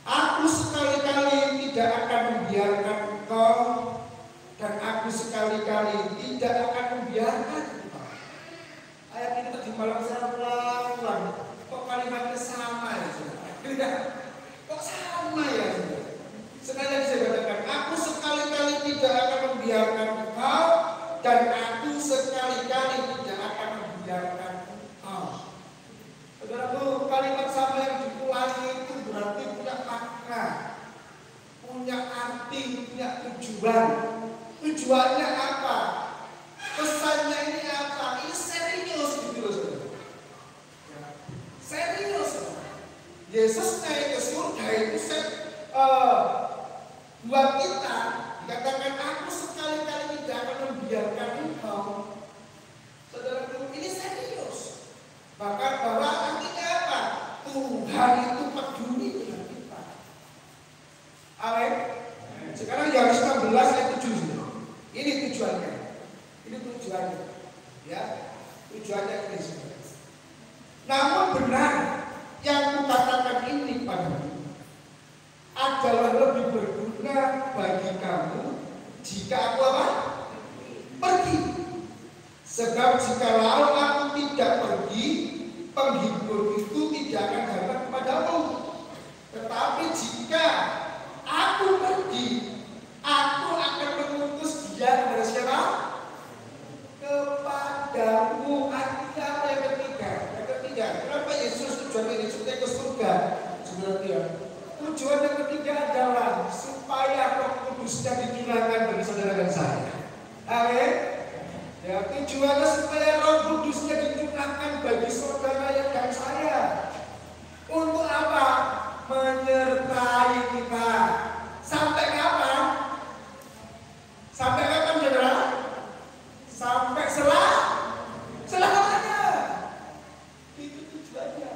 Aku sekali-kali tidak akan membiarkan engkau, dan aku sekali-kali tidak akan membiarkan engkau. Ayat ini tadi malam saya ulang-ulang. Kok kalimatnya sama ya, saudara? Kok sama? tujuan. Tujuannya apa? Pesannya ini apa? Ini serius gitu loh saudara. Ya, serius. Yesus naik ke surga itu buat kita dikatakan aku sekali-kali tidak akan membiarkan engkau. Saudara, ini serius. Bahkan bahwa artinya apa? Tuhan itu peduli dengan kita. Amin. Sekarang Yohanes 16 ayat 7. Ini tujuannya. Ini tujuannya. Ya. Tujuannya ini saudara. Namun benar yang kukatakan ini padamu adalah lebih berguna bagi kamu jika aku apa? Pergi. Sebab jikalau aku tidak pergi, penghibur itu tidak akan datang kepadamu. Tetapi jika aku pergi, aku akan mengutus dia kepada siapa? Kepadamu. Artinya apa yang ketiga? Yang ketiga, kenapa Yesus tujuannya Yesus naik ke surga? Sebenarnya tujuan yang ketiga adalah supaya Roh Kudusnya dicurahkan bagi saudara dan saya. Amin. Ya, tujuannya supaya Roh Kudusnya dicurahkan bagi saudara dan saya. Untuk apa? Menyertai kita. Sampai kapan? Sampai kapan saudara? Sampai selamanya. Itu tujuannya.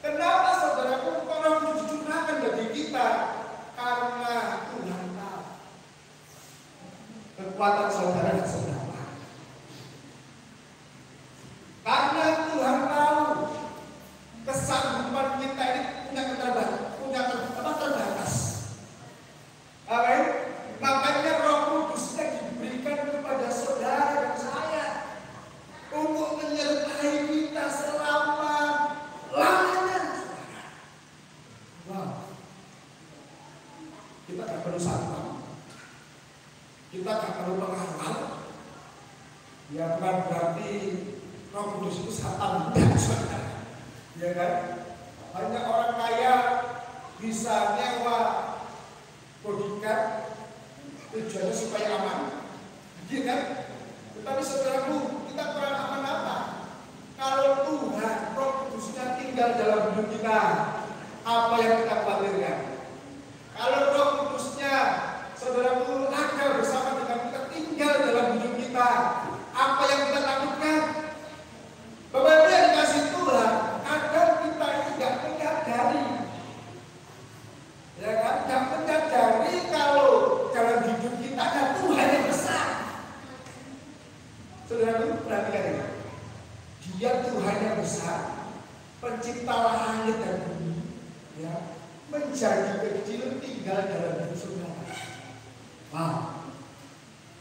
Kenapa saudaraku Roh Kudus dicurahkan bagi kita? Karena Tuhan tahu kekuatan saudara dan saudara. Karena Tuhan tahu kesanggupan kita ini punya terbatas. Amin. Makanya Roh Kudusnya diberikan kepada saudara dan saya untuk menyertai kita selama-lamanya. Wow. Kita tak perlu satpam, kita tak perlu pengawal. Ya bukan berarti Roh Kudus itu satpam, saudara. Ya kan? Banyak orang kaya bisa nyewa bodyguard tujuannya supaya aman, gitu kan? Tetapi saudaraku, kita kurang aman apa? Kalau Tuhan Roh Kudusnya tinggal dalam hidup kita, apa yang kita khawatirkan? Kalau Roh Kudusnya, saudaraku, ada bersama dengan kita, tinggal dalam hidup kita, apa yang kita takutkan? Bapak Ibu yang dikasih Tuhan, kadang kita tidak menyadari, ya kan? Tidak menyadari kalau dalam hidup kita ada Tuhan yang besar. Saudaraku, perhatikan ini. Dia Tuhan yang besar, pencipta langit dan bumi, ya, menjadi kecil tinggal dalam hidup saudara. Wow.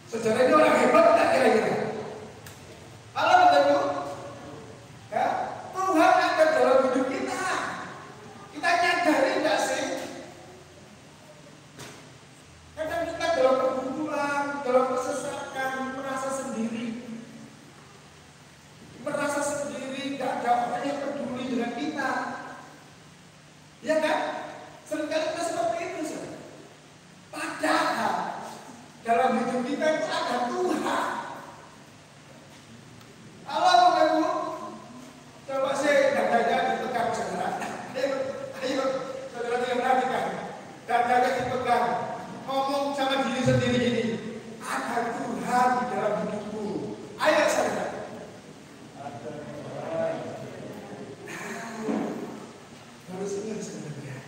Saudara ini orang hebat tak kira-kira? Halo saudaraku, ya, Tuhan ada dalam hidup kita. Kita nyadari tidak sih? Kadang kita dalam kebutuhan, dalam kesesakan, merasa sendiri, tidak ada orang yang peduli dengan kita. Ya kan? Seringkali kita seperti itu, saudara. Padahal dalam hidup kita itu ada Tuhan. Halo Bapak Ibu, coba sih dadanya dipegang saudara. Ayo saudara yang perhatikan, dadanya dipegang, ngomong sama diri sendiri ini, ada Tuhan di dalam hidupku. Ayo saudara. Harus ingat sebenarnya.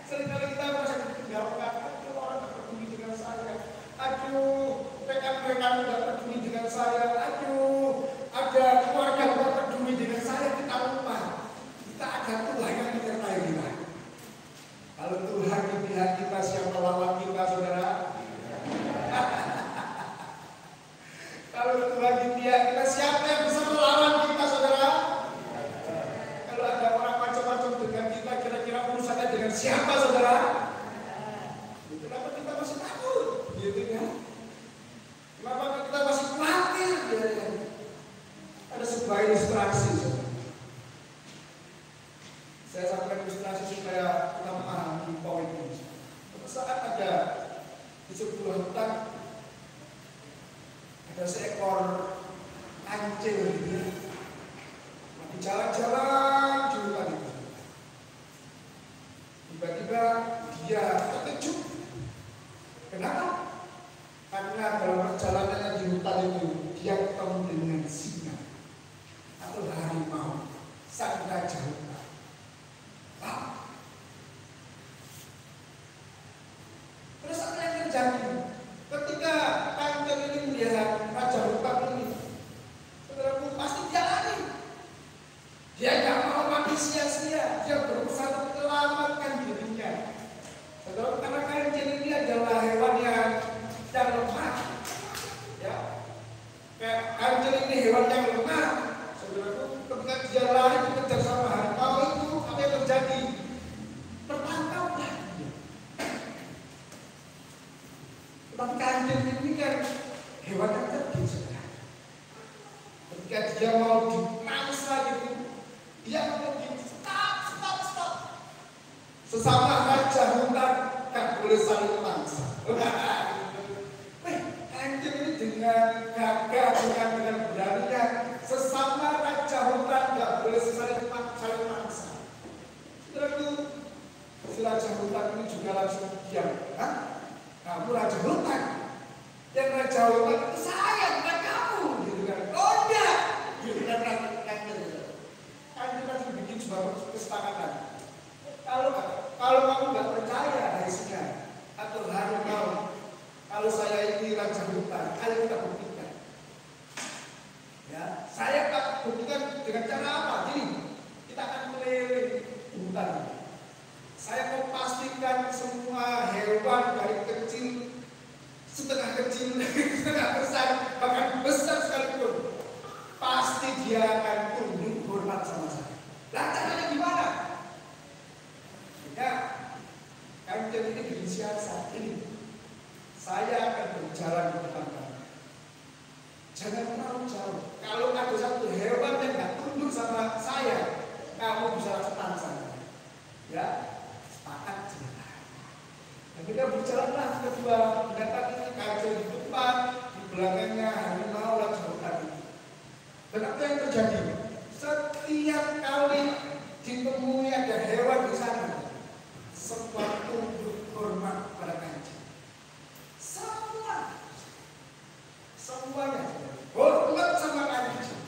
Seringkali kita merasa ditinggalkan. Aduh, orang tak peduli dengan saya. Aduh, rekan-rekan tidak peduli dengan saya. Aduh, ada keluarga tidak peduli dengan saya. Kita lupa. Kita ada Tuhan yang menyertai kita. Kalau Tuhan di pihak kita, siapa lawan kita, saudara? Kalau Tuhan di pihak kita, siapa yang bisa melawan kita, saudara? Kalau ada orang macam-macam dengan kita, kira-kira urusannya dengan siapa, saudara? Kenapa kita masih takut? Gitu kan? Kenapa kita masih khawatir? Ya. Ada sebuah ilustrasi, saudara. Saya sampaikan ilustrasi supaya kita memahami poin ini. Saat ada di sebuah sebuah hutan ada seekor kancil gitu ya. Lagi jalan-jalan di hutan itu. Tiba-tiba dia terkejut. Kenapa? Karena dalam perjalanannya di hutan itu dia ketemu dengan singa atau harimau, sang raja hutan. Terus apa yang terjadi? Ketika kancil ini melihat raja hutan ini, saudaraku, pasti dia lari. Dia tidak mau mati sia-sia. Dia berusaha untuk menyelamatkan dirinya. Saudara, karena kancil ini adalah hewan yang lemah. Ya, kayak kancil ini hewan yang lemah. Saudaraku, ketika dia lari dikejar sama harimau itu, apa yang terjadi? Tertangkaplah dia. Tetapi kancil ini kan hewan yang cerdik, saudara. Ketika dia mau dimangsa gitu, dia kemudian stop. Sesama raja hutan kan boleh saling mangsa. Kancil ini dengan gagah, dengan beraninya, sesama raja hutan nggak boleh saling mangsa. Saudaraku, si raja hutan ini juga langsung diam. Kamu raja hutan, yang raja hutan itu saya bukan kamu, gitu kan? Oh enggak, gitu kan kancil. Kancil langsung bikin sebuah kesepakatan. Kalau kamu nggak percaya hasilnya atau harimau, kalau saya ini raja hutan, ayo kita buktikan. Ya, saya akan buktikan dengan cara apa? Jadi kita akan keliling hutan. Saya mau pastikan semua hewan dari kecil, setengah kecil, setengah besar, bahkan besar sekalipun, pasti dia akan tunduk hormat sama saya. Lah caranya gimana? Ya, kancil ini berinisiatif ini. Saya akan berjalan di depan kamu. Jangan terlalu jauh. Kalau ada satu hewan yang nggak tunduk sama saya, kamu bisa cepat sana. Ya, sepakat cerita. Dan kita berjalanlah kedua mendatangi kancil di depan, di belakangnya harimau dan sebagainya. Dan apa yang terjadi? Setiap kali ditemui ada hewan di sana, semua tunduk hormat pada kancil. Semuanya hormat sama kancil.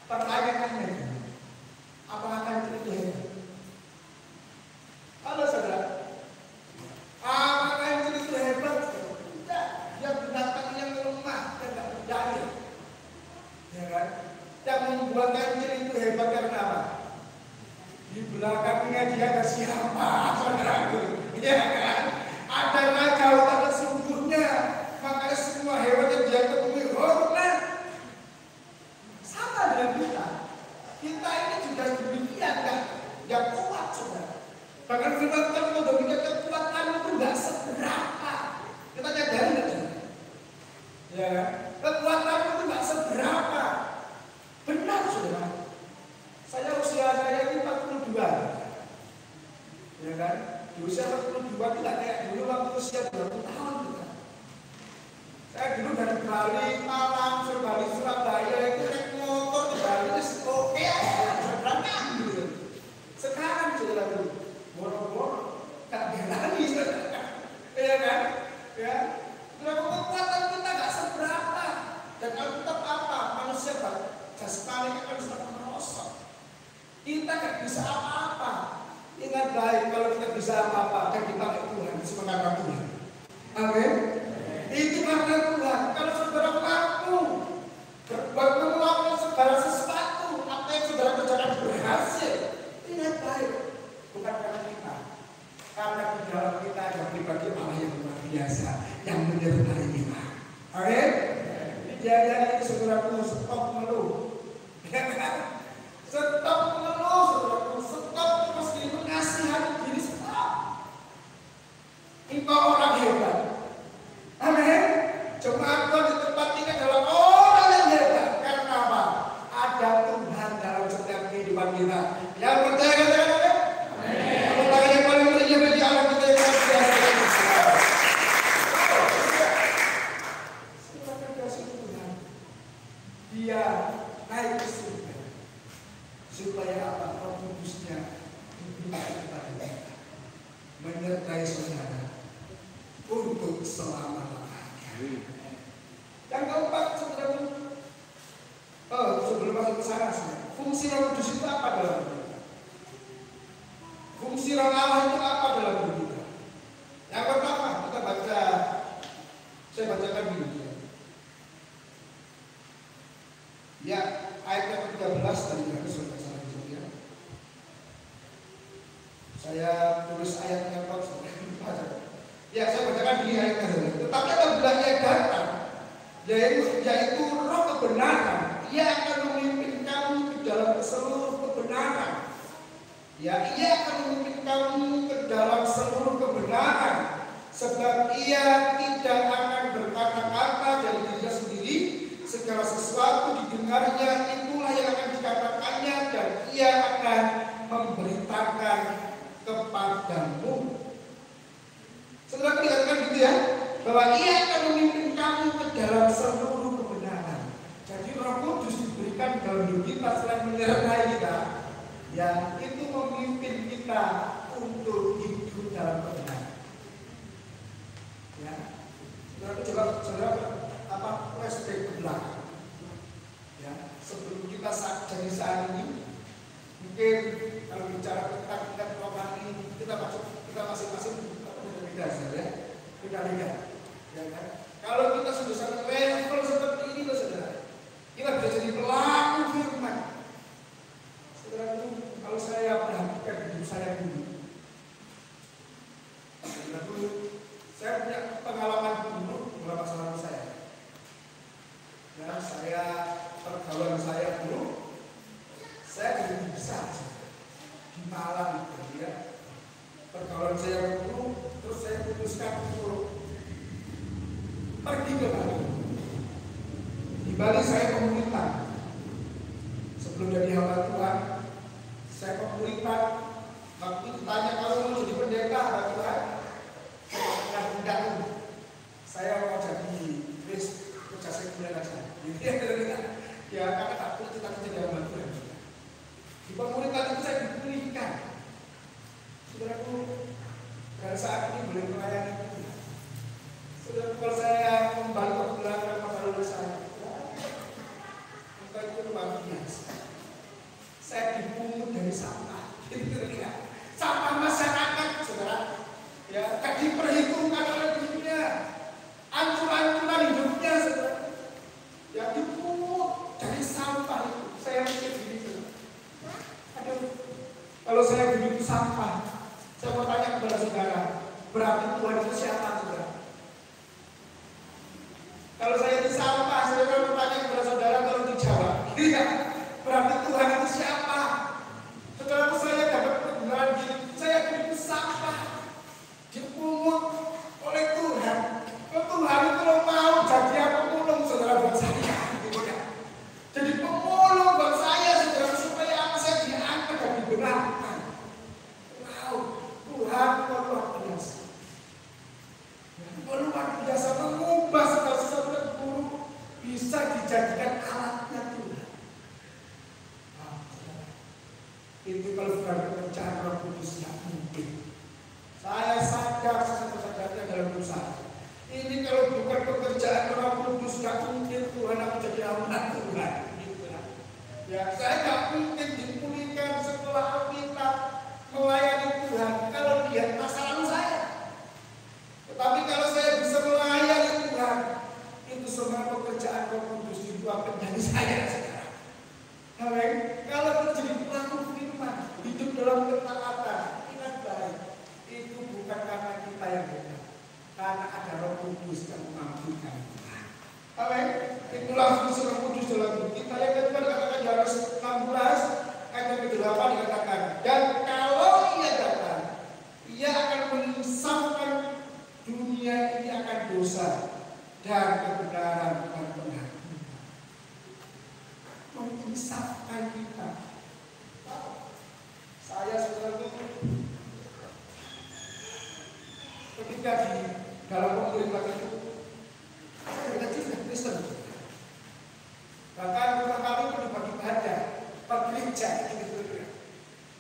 Pertanyaannya, apakah kancil itu hebat? Halo saudara, apakah kancil itu hebat? Tidak, dia binatang yang lemah dan tidak berdaya. Ya kan? Yang membuat kancil itu hebat karena apa? Di belakangnya dia ada siapa, saudaraku? Ya kan? Ada raja hutan sesungguhnya, makanya semua hewan yang dia temui hormat. Sama dengan kita. Kita ini juga demikian kan? Yang kuat, saudara. Bahkan firman Tuhan mengatakan kekuatan itu tidak seberapa. Kita nyadari nggak, saudara? Ya kan? Kekuatan itu tidak seberapa. Benar, saudara. Usia saya ini 42. Ya kan? Di usia 42 tidak kayak dulu waktu usia 20 tahun. Saya dulu dari Bali, Malang, Bali, Surabaya itu naik motor ke Bali itu oke ya, berangkat gitu. Sekarang saudara dulu, boro-boro, tak berani saudara. Ya kan? Ya. Kekuatan kita nggak seberapa. Dan kalau tetap apa? Manusia jasmani kan tetap merosot. Kita nggak bisa apa-apa. Ingat baik, kalau kita bisa apa-apa, kan kita pakai Tuhan, semangat Tuhan. Amin. Itu karena Tuhan. Kalau saudara mampu melakukan segala sesuatu, apa yang saudara kerjakan berhasil, ingat baik, bukan karena kita. Karena di dalam kita ada pribadi Allah yang luar biasa, yang menyertai kita. Amin. Jadi saudaraku, stop mengeluh. Stop mengeluh, saudaraku. Stop mesti mengasihani diri, stop. Engkau orang hebat. Amin. Jemaat Tuhan di tempat ini adalah orang yang hebat. Karena apa? Ada Tuhan dalam setiap kehidupan kita. Yang percaya katakan amin. Amin. Tangan yang paling meriah bagi Allah kita yang luar biasa. menyertai saudara untuk selama-lamanya. Yang keempat, saudara, sebelum masuk ke sana, fungsi Roh Kudus itu apa dalam hidup kita? Fungsi Roh Allah itu apa dalam hidup kita? Yang pertama, kita baca, saya bacakan dulu ya, ayat yang ke-13 tadi kan sudah salah ya. Saya tulis ayatnya Pak, ya saya bacakan di ayatnya. Tetapi apabila Ia datang, yaitu Roh kebenaran, Ia akan memimpin kamu ke dalam seluruh kebenaran. Ya, Ia akan memimpin kamu ke dalam seluruh kebenaran, sebab Ia tidak akan berkata-kata dari dirinya sendiri. Segala sesuatu didengarnya itulah yang akan dikatakannya, dan Ia akan memberitakan kepadamu. Saudara dikatakan gitu ya, bahwa Ia akan memimpin kamu ke dalam seluruh kebenaran. Jadi Roh Kudus diberikan dalam hidup kita selain menyertai kita, yang itu memimpin kita untuk hidup dalam kebenaran. Ya, saudara flashback ke belakang. Ya, sebelum kita jadi saat ini, mungkin kalau bicara tentang tingkat rohani, kita masing-masing beda-beda saja, beda-beda. Ya kan? Kalau kita sudah sampai level seperti ini, saudara, kita bisa jadi pelaku firman. Saudara, kalau saya perhatikan hidup saya dulu, saya punya pengalaman dulu beberapa masa lalu saya. Ya, pergaulan saya dulu, saya jadi besar di Malang gitu ya. Pergaulan saya dulu, terus saya putuskan untuk pergi ke Bali. Di Bali saya komunitas. Sebelum jadi hamba Tuhan, saya komunitas. Waktu ditanya kalau mau jadi pendeta hamba Tuhan, tidak. Saya mau jadi Kris, saya sekuler aja. Ya, karena takut kita jadi hamba Tuhan. Di komunitas itu saya dipulihkan. Saudaraku, dari saat ini boleh melayani Tuhan. Saudara, kalau saya kembali ke belakang masa lalu saya, itu luar biasa. Saya dipungut dari sampah. Sampah masyarakat, saudara. Ya, tak diperhitungkan oleh dunia. Ancur-ancuran hidupnya, saudara. Ya, dipungut dari sampah itu. Saya mikir begitu. Aduh, kalau saya begitu sampah, saya mau tanya kepada saudara, berarti Tuhan itu siapa, saudara? Kalau saya di sampah, saya mau tanya kepada saudara, kalau dijawab, iya, berarti Tuhan itu siapa? Saudara, saya dapat kebenaran gini, saya begitu sampah, dipungut oleh Tuhan. Tuhan itu mau jadi apa pemulung, saudara, buat saya. Jadi pemulung buat saya, saudara, supaya apa saya diangkat dan dibenarkan. Wow, Tuhan luar biasa. Luar biasa mengubah segala sesuatu yang buruk bisa dijadikan alatnya Tuhan. Wow, itu kalau bukan pekerjaan Roh Kudus tidak mungkin. Saya sadar sesadar-sadarnya dalam usaha. Ini kalau bukan pekerjaan Roh Kudus tidak mungkin Tuhan akan jadi amanat Tuhan. Ya, saya tidak mungkin dipulihkan setelah Alkitab melayani Tuhan kalau lihat masa lalu saya. Tetapi kalau saya bisa melayani Tuhan, itu semua pekerjaan Roh Kudus dituangkan dari saya sekarang. Amin. Kalau menjadi pelaku firman, hidup dalam ketaatan, ingat baik, itu bukan karena kita yang hebat, karena ada Roh Kudus yang memampukan kita. Amin. Itulah fungsi Roh Kudus dalam hidup kita. Yang kedua dikatakan Yohanes 16 ayat yang ke-8 dikatakan, dan kalau Ia datang, Ia akan menyimpulkan dunia ini akan dosa dan kebenaran dan benar. Menyimpulkan kita. Saya saudara ketika di dalam pemerintahan itu, saya dari kecil sudah Kristen. Bahkan rumah kami itu dibagi ibadah, gereja, gitu.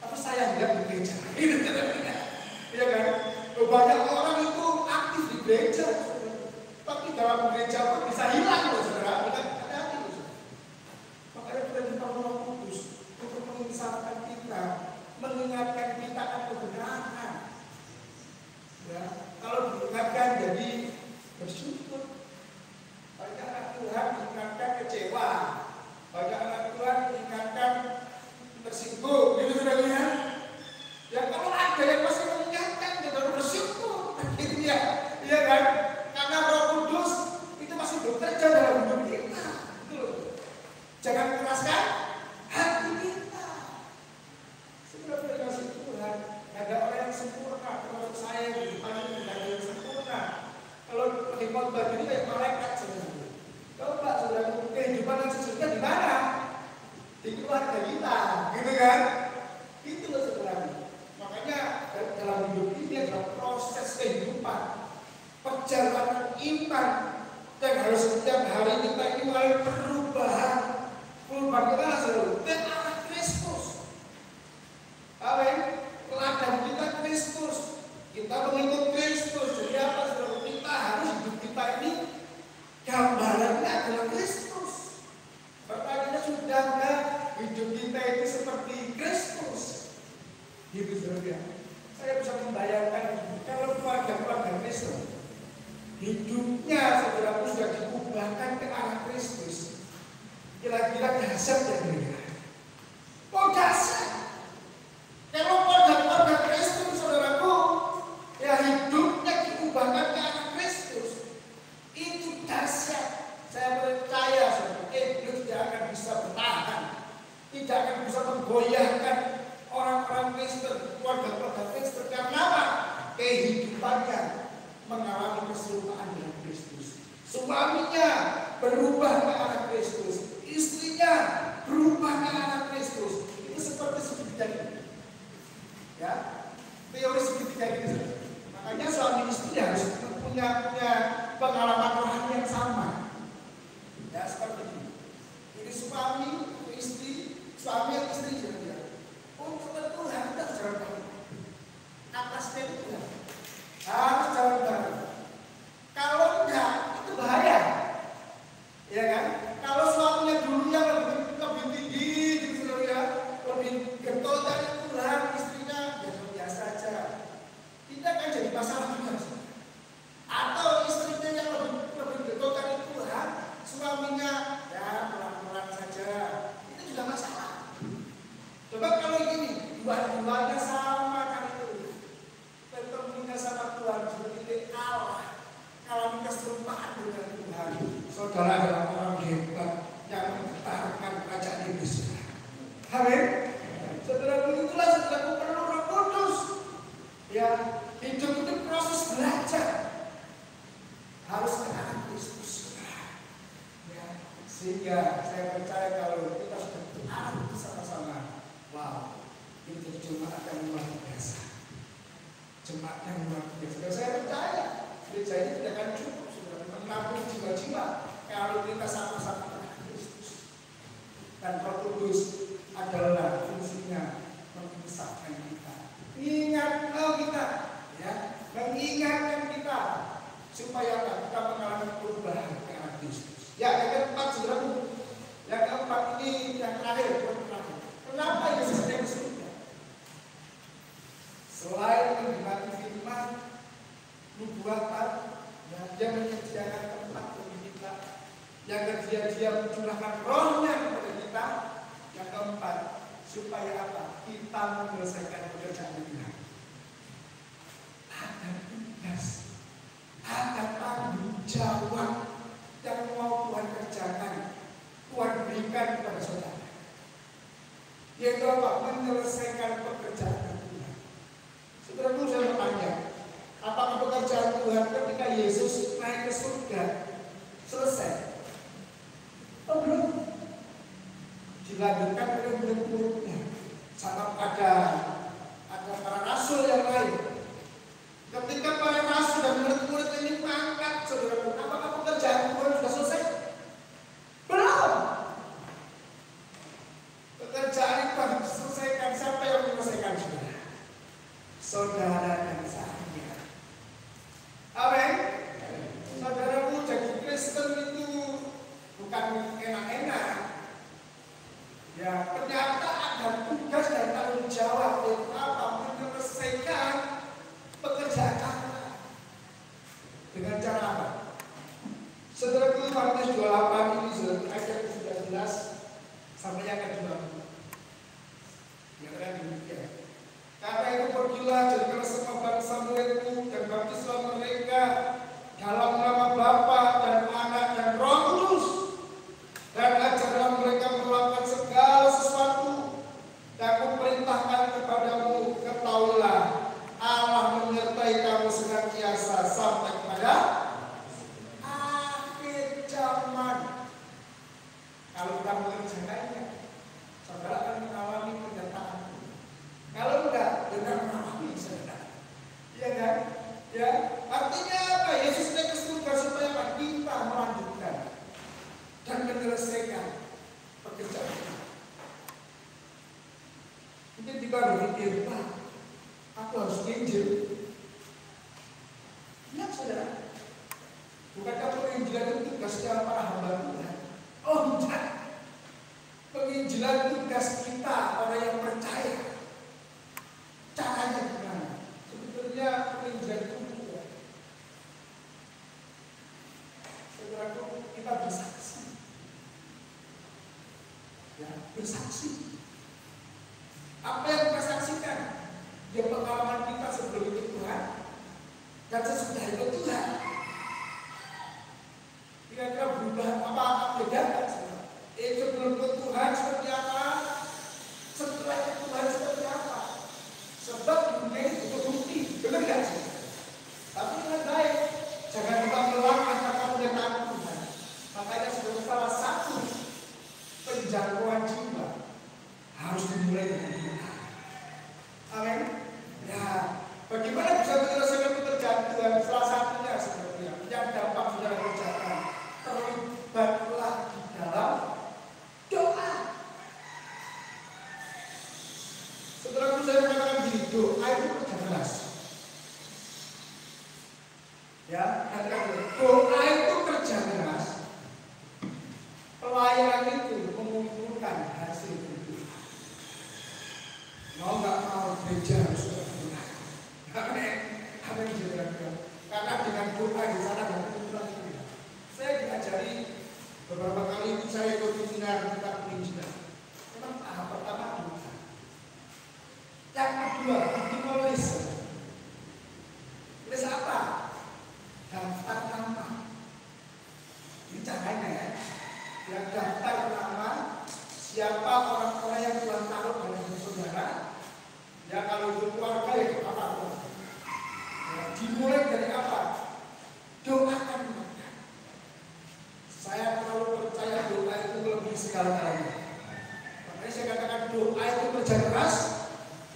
Tapi saya tidak di gereja, iya kan? Banyak orang itu aktif di gereja, tapi dalam gereja pun bisa hilang loh saudara. Hati-hati loh saudara. Makanya kita diperlu Roh Kudus untuk mengingatkan kita, mengingatkan kita akan kebenaran. Ya, kalau diingatkan jadi bersyukur. Banyak anak Tuhan diingatkan kecewa, banyak anak Tuhan diingatkan tersinggung, gitu saudara ya. Ya kalau ada yang masih mengingatkan, kita harus bersyukur, gitu ya, iya kan? Karena Roh Kudus itu masih bekerja dalam hidup kita, gitu loh. Jangan keraskan hati kita. Sebenarnya kasih Tuhan, ada orang yang sempurna. Kalau saya di depan ini tidak ada yang sempurna. Kalau di khotbah ini kayak malaikat sebenarnya. Coba saudara, kehidupan yang sesungguhnya di mana? Di keluarga kita, gitu kan? Itu loh saudara. Makanya dalam hidup ini adalah proses kehidupan, perjalanan iman, dan harus setiap hari kita ini mulai perubahan kita selalu ke arah Kristus. Amin. Teladan kita Kristus, kita mengikut Kristus. Jadi apa saudara? Kita harus hidup kita ini gambarannya adalah Kristus. Pertanyaannya, sudahkah hidup kita itu seperti Kristus? Gitu saudara. Saya bisa membayangkan kalau keluarga Kristen hidupnya saudara sudah diubahkan ke arah Kristus. Kira-kira dahsyat ya mereka. Oh dahsyat. Kalau keluarga Kristen saudaraku, ya hidupnya diubahkan ke arah Kristus. Itu dahsyat. Saya percaya saudara, iblis tidak akan bisa bertahan, tidak akan bisa menggoyahkan orang-orang Kristen, keluarga Kristen. Karena apa? Kehidupannya mengalami keserupaan dengan Kristus. Suaminya berubah ke arah Kristus, istrinya berubah ke arah Kristus. Itu seperti segitiga ini. Ya, teori segitiga ini. Makanya suami istri harus punya pengalaman rohani yang sama. Ya, seperti ini. Jadi suami istri juga. Untuk Tuhan kita harus jalan bareng. Atasnya itu harus jalan bareng. Kalau enggak, itu bahaya. Ya kan? Kalau suaminya dulu yang lebih tinggi, gitu ya, lebih getol dari Tuhan, istrinya biasa aja. Tidak akan jadi masalah juga. Atau istrinya yang lebih getol dari Tuhan, suaminya ya pelan-pelan saja. Itu juga masalah. Coba kalau gini, dua-duanya sama kan itu. Bertemunya sama Tuhan seperti Allah. Kalau keserupaan dengan Tuhan, saudara adalah orang hebat yang menggetarkan kerajaan iblis. Amin. Saudara, itulah saudara perlu Roh Kudus. Ya, hidup itu proses belajar. Harus ke arah Kristus. Ya, sehingga saya percaya kalau kita sudah berarah bersama-sama, wow, ini jadi jemaat yang luar biasa. Jemaat yang luar biasa. Dan saya percaya gereja ini tidak akan cukup sudah menampung jiwa-jiwa kalau kita sama-sama dengan Kristus. Dan Roh Kudus adalah fungsinya memisahkan kita, mengingatkan kita, ya, mengingatkan kita supaya kita mengalami perubahan ke arah Kristus. Ya, yang keempat saudara, yang keempat ini yang terakhir. Kenapa Yesus ada di surga? Selain menikmati firman, nubuatan, ya, dia menyediakan tempat bagi kita. Yang ketiga, dia mencurahkan rohnya kepada kita. Yang keempat, supaya apa? Kita menyelesaikan pekerjaan Tuhan. Ada tugas, ada tanggung jawab yang mau Tuhan kerjakan, Tuhan berikan kepada saudara. Yaitu apa? Menyelesaikan pekerjaan Tuhan. Saudara, saya bertanya, apakah pekerjaan Tuhan ketika Yesus naik ke surga selesai? Oh belum. Dilanjutkan oleh murid-muridnya. Sama ada para rasul yang lain. Ketika para rasul dan murid-murid ini mengangkat, saudara, apakah pekerjaan Tuhan sudah selesai? Belum. Pekerjaan itu harus diselesaikan. Siapa yang menyelesaikan saudara? Saudara dan saya. sampai kepada akhir zaman. Kalau kita mengerjakannya, saudara akan mengalami kenyataan. Kalau enggak, dengan mengalami saudara. Iya kan? Ya, artinya apa? Yesus naik ke surga supaya apa? Kita melanjutkan dan menyelesaikan pekerjaan kita. Mungkin kita berpikir, Pak, aku harus nginjil. Ya, saudara. Bukankah penginjilan itu tugasnya para hamba Tuhan? Oh, tidak. Penginjilan tugas kita, orang yang percaya. Caranya gimana? Sebetulnya penginjilan itu juga. Saudaraku, kita bersaksi. Ya, bersaksi. Apa yang kita saksikan? Ya, pengalaman kita sebelum itu Tuhan dan sesudah itu Tuhan. Kira-kira berubah apa beda? Sebelum ke Tuhan seperti apa? Setelah ke Tuhan seperti apa? Sebab dunia itu terbukti, benar gak sih? Tapi dengan baik, jangan kita melangkah kata pernyataan Tuhan. Makanya sebagai salah satu penjangkauan jiwa harus dimulai dengan Tuhan. Amin. Ya, bagaimana bisa menyelesaikan pekerjaan Tuhan? Salah satunya seperti yang dapat saudara kerjakan, terlibatlah di dalam doa. Setelah itu saya mengatakan gini, doa itu kerja keras. Ya, katakan doa itu kerja keras. Pelayanan itu mengumpulkan hasil itu. Mau nggak mau gereja harus berdoa. Amin. Amin saudara. Karena dengan doa di sana ada kumpulan itu. Saya diajari beberapa kali itu saya ikut seminar tentang penginjilan. Memang tahap pertama doa. Yang kedua, ditulis. Tulis apa? Daftar nama. Ini caranya ya. Yang daftar nama siapa orang-orang yang Tuhan taruh dalam saudara. Ya kalau itu keluarga ya apa? Ya, dimulai dari apa? Doakan mereka. Saya terlalu percaya doa itu lebih segala-galanya. Makanya saya katakan doa itu kerja keras.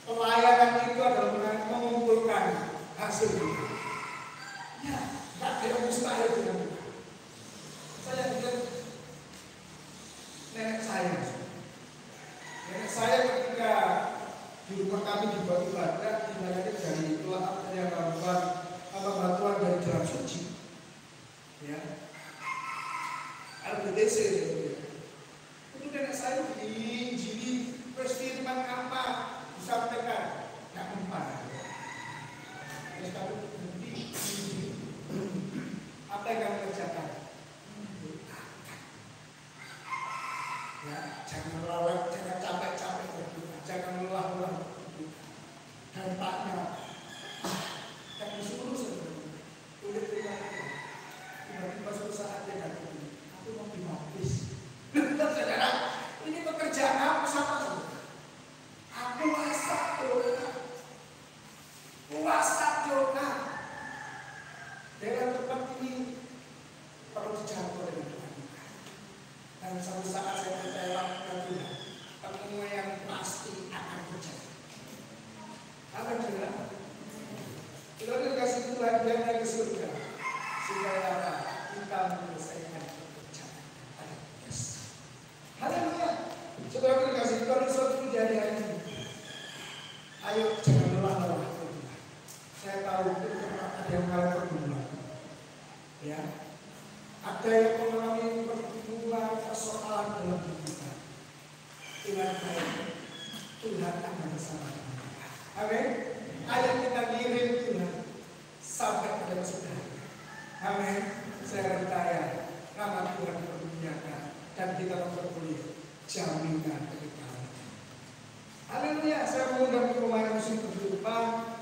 Pelayanan itu adalah mengumpulkan hasil itu. Ya, tak ada mustahil dengan itu. Saya ingat nenek saya ketika di rumah kami di Batu Bata dilayani dari bantuan dari jalan suci. Ya, LBDC itu nenek saya diinjili firman apa disampaikan yang empat. Apa yang kamu kerjakan? Ya, jangan lelah, jangan capek-capek berdoa, jangan lelah-lelah berdoa. Dampaknya yang disuruh sebenarnya kulit tiba-tiba suatu saat dia kata aku mau dibaptis. Saudara, ini pekerjaan aku sama saudara. Aku puasa doa. Dalam tempat ini perlu dijangkau dengan Tuhan. Dan suatu saat saya percaya kepada Tuhan, temuan yang pasti akan terjadi. Akan terjadi. Kita dikasih Tuhan dia naik ke surga supaya kita menyelesaikan pekerjaan. Yes. Haleluya. Saudara dikasih Tuhan suatu kejadian ini. Ayo jangan lelah-lelah. Saya tahu itu ada yang mengalami pergumulan. Ya, ada yang mengalami pergumulan persoalan dalam hidup kita. Dengan baik, Tuhan akan bersama kita. Amin. Ayo kita kirim Tuhan sampai pada saudara. Amin. Saya percaya nama Tuhan dipermuliakan dan kita memperoleh jaminan kekekalan. Haleluya. Saya mengundang pemain musik kehidupan.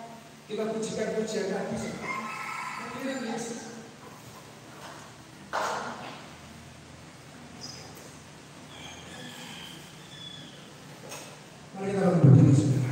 Kita pujikan pujian Nabi. Mengirim Yesus. Mari kita berdiri saudara.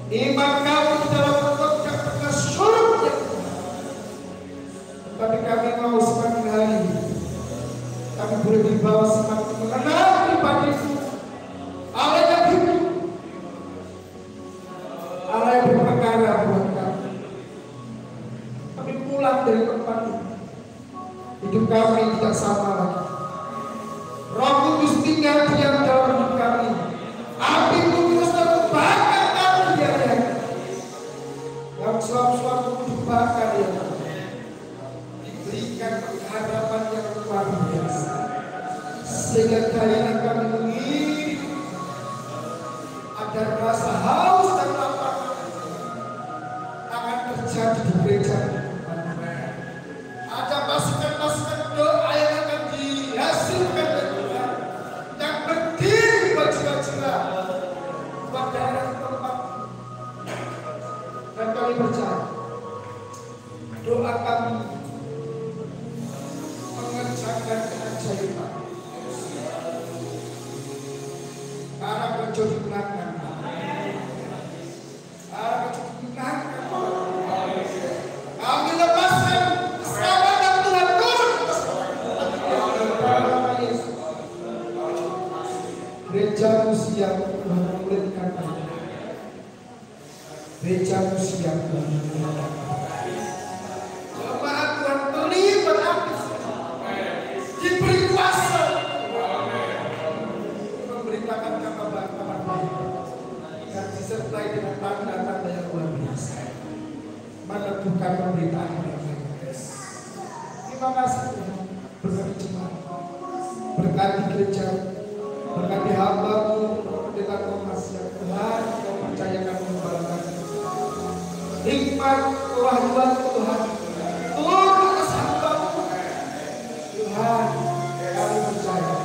Iman kami di dalam pekerjaan pernah surut ya Tuhan. Tapi kami mau semakin hari kami boleh dibawa semakin mengenal pribadi-Mu, Allah yang hidup, Allah yang berperkara buat kami. Kami pulang dari tempat ini, hidup kami tidak sama lagi. Roh Kudus tinggal diam dalam hidup kami. Api Kudus terbakar kami di area yang suatu dibakar ya Tuhan. Diberikan pengharapan yang luar biasa, sehingga daya kami mengiring. Ada rasa haus dan lapar akan terjadi di gereja. Ada pasukan-pasukan doa yang akan dihasilkan dari Tuhan, yang berdiri berjila-jila pada tempat. Dan kami percaya doa kami mengerjakan keajaiban. Arah kerja digunakan, arah kerja digunakan. Kami lepaskan keselamatan Tuhan turun dalam Yesus. Gereja-Mu siap Tuhan memulihkan kami. Gereja-Mu siap Tuhan memulihkan kami. Jemaat Tuhan terlibat aktif, diberi kuasa memberitakan kabar baik dan disertai dengan tanda-tanda yang luar biasa. Meneguhkan pemberitaan yang baik. Terima kasih Tuhan. Berkati jemaat, berkati gereja, berkati hamba-Mu, Pendeta Thomas yang Tuhan Kau percayakan membawakan hikmat kewahyuan Tuhan turun atas hamba-Mu. Tuhan, kami percaya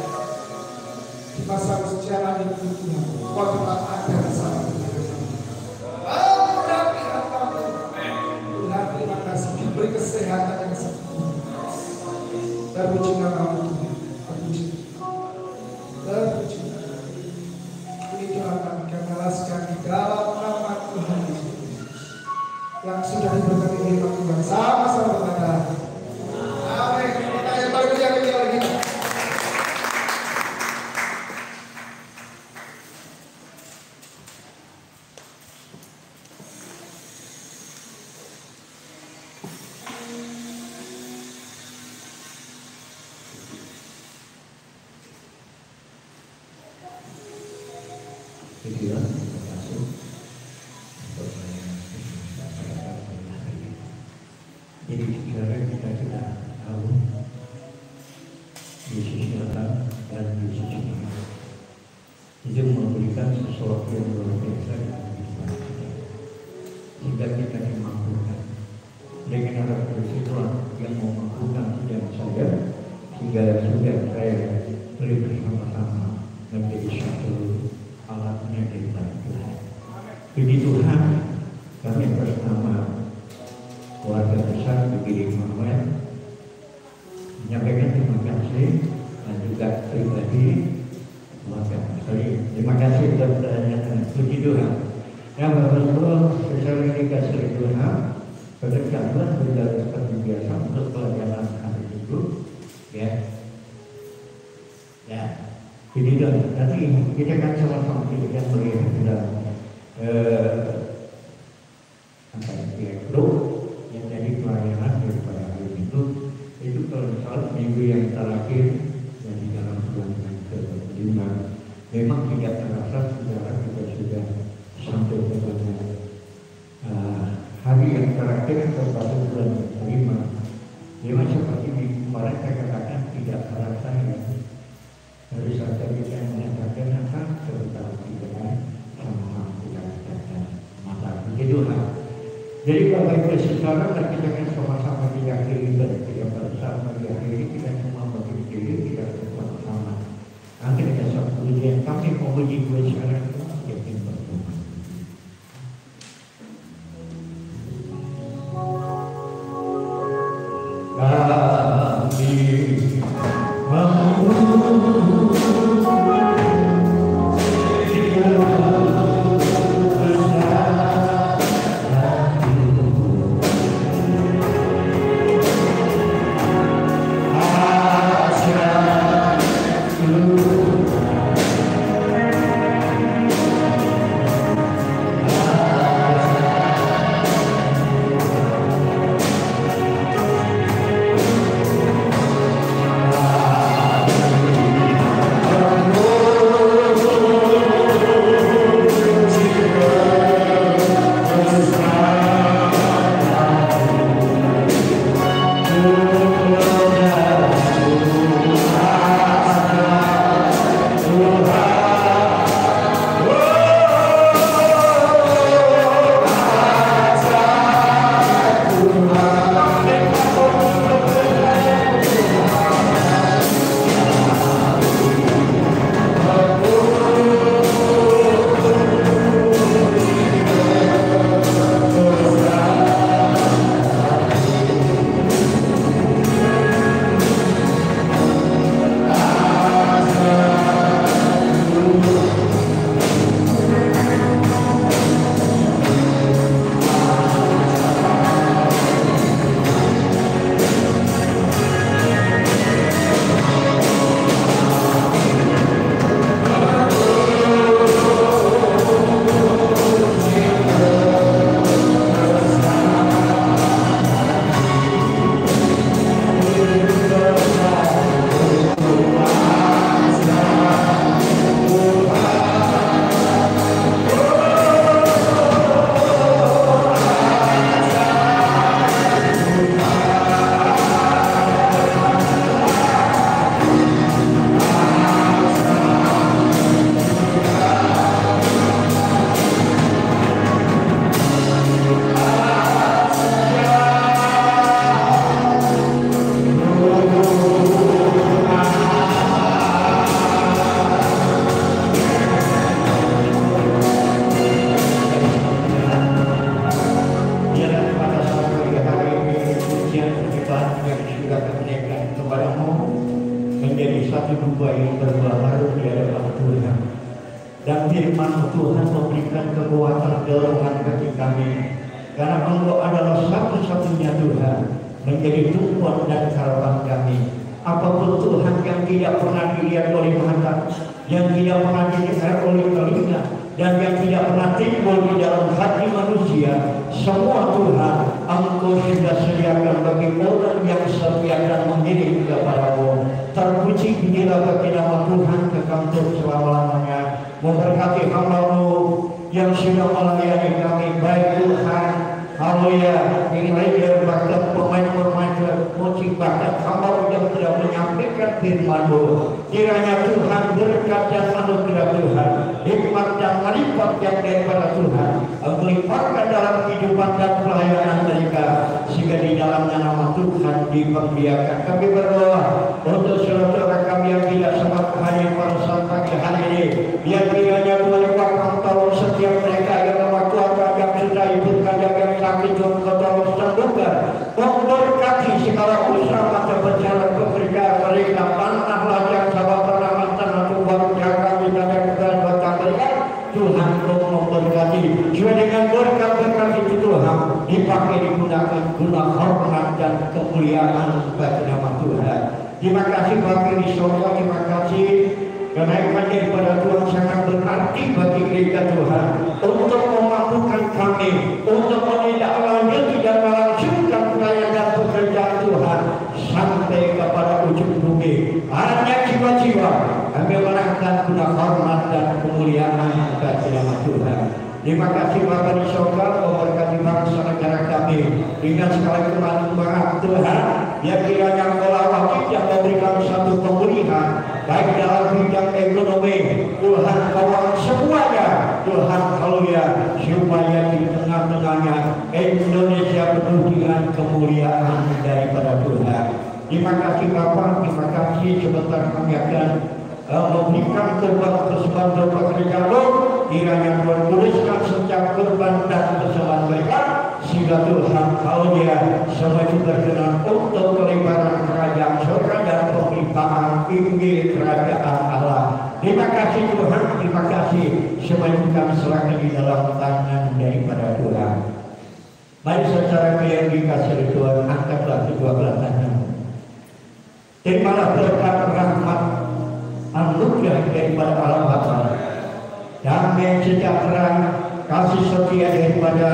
di masa sejarah ini Tuhan Kau tetap ada bersama kita. Berkati hamba-Mu. Tuhan, terima kasih diberi kesehatan yang sempurna. Terpuji nama-Mu Tuhan. Terpuji. Terpuji. Ini doa kami alaskan di dalam nama Tuhan Yesus yang sudah diberkati firman Tuhan. Sama-sama berkata amin. Kita yang baru yang ini lagi. Jadi saudara kita sudah tahu Yesus datang dan Yesus hidup. Itu memberikan sesuatu yang luar biasa dalam kehidupan kita, sehingga kita dimampukan dengan arah Tuhan yang memampukan dan saya, sehingga sudah saya beri bersama-sama menjadi satu alatnya di dalam Tuhan. Puji Tuhan, kami atas nama keluarga besar Bukit Immanuel menyampaikan terima kasih dan juga pribadi keluarga besar. Terima kasih sudah pertanyaan. Puji Tuhan. Yang Bapak-Ibu sesuai ini kasih Tuhan, bekerjalah sudah seperti biasa untuk pelajaran hari itu, ya. Ya. Jadi nanti kita akan sama-sama kita melihat dalam grup yang jadi pelayanan daripada hari itu kalau misalnya minggu yang terakhir yang di dalam bulan yang ke-5 memang tidak terasa saudara kita sudah sampai kepada hari yang terakhir kepada bulan ke-5. Memang seperti minggu kemarin saya katakan tidak terasa ya. Dari saat kita menyatakan akan terutama tidak sama-sama kita katakan mata begitu. Jadi Bapak Ibu Saudara, kita akan sama-sama diakhiri dan bersama diakhiri kita semua berdiri kita bersama-sama. Nanti ada satu ujian kami memuji gue sekarang yakin berdoa. Kami berbaharu di hadapan Tuhan. Dan firman Tuhan memberikan kekuatan dorongan bagi kami. Karena Engkau adalah satu-satunya Tuhan, menjadi tumpuan dan harapan kami. Apapun Tuhan yang tidak pernah dilihat oleh mata, yang tidak pernah didengar oleh telinga, dan yang tidak pernah timbul di dalam hati manusia, semua Tuhan Engkau sudah sediakan bagi orang yang setia dan mengiring kepada-Mu. Terpuji bijilah bagi nama Tuhan kekal selama-lamanya. Memberkati hamba-Mu yang sudah melayani kami, baik Tuhan, haleluya, leader, bahkan pemain-pemain musik, bahkan hamba yang sudah menyampaikan firman-Mu. Kiranya Tuhan berkat dan anugerah Tuhan, hikmat dan marifat yang daripada Tuhan, Engkau limpahkan dalam kehidupan dan pelayanan mereka, sehingga di dalamnya nama Tuhan dipermuliakan. Kami berdoa untuk saudara kami yang tidak sempat hadir pada saat pagi hari ini, biar kiranya Tuhan limpahkan tolong setiap mereka yang mewakilkan yang sudah ikut yang sakit Tuhan tolong sembuhkan, memberkati segala usaha atau berjalan pekerjaan mereka, panah lajang sahabat penamatan atau baru jaga kita dan berkata mereka, Tuhan tolong memberkati sesuai dengan berkat-berkat itu Tuhan dipakai digunakan guna hormat dan kemuliaan bagi nama Tuhan. Terima kasih bagi di surga, terima kasih kenaikan daripada Tuhan sangat berarti bagi gereja Tuhan untuk memampukan kami untuk menindaklanjuti dan melangsungkan pelayanan dan pekerjaan Tuhan sampai kepada ujung bumi. Hanya jiwa-jiwa kami menangkan guna hormat dan kemuliaan bagi nama Tuhan. Terima kasih Bapa di surga, memberkati bangsa negara kami dengan segala kemampuan Tuhan. Ya kiranya Engkau lawat yang memberikan satu pemulihan baik dalam bidang ekonomi, Tuhan kawal semuanya, Tuhan haleluya, supaya di tengah-tengahnya Indonesia penuh dengan kemuliaan daripada Tuhan. Terima kasih Bapak, terima kasih sebentar kami akan memberikan korban persembahan doa gereja Roh. Kiranya Tuhan tuliskan setiap korban dan persembahan mereka, sehingga Tuhan haleluya semua itu berkenan untuk kelebaran kerajaan surga dan pemelimpahan Injil kerajaan Allah. Terima kasih Tuhan, terima kasih semua itu kami serahkan di dalam tangan daripada Tuhan. Mari secara yang dikasih Tuhan, angkatlah kedua belah tangan. Terimalah berkat rahmat anugerah daripada Allah Bapa, damai sejahtera kasih setia daripada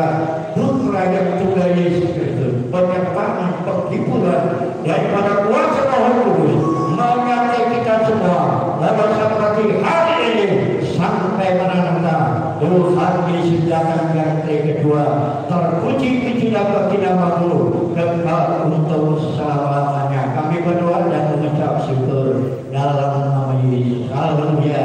Putra yang tunggal Yesus Kristus, penyertaan penghiburan daripada kuasa Roh Kudus menyertai kita semua pada seperti hari ini sampai Maranatha. Tuhan disediakan yang kedua, terpuji-pujilah bagi nama-Mu kekal untuk selama-lamanya. Kami berdoa dan mengucap syukur dalam nama Yesus. Haleluya.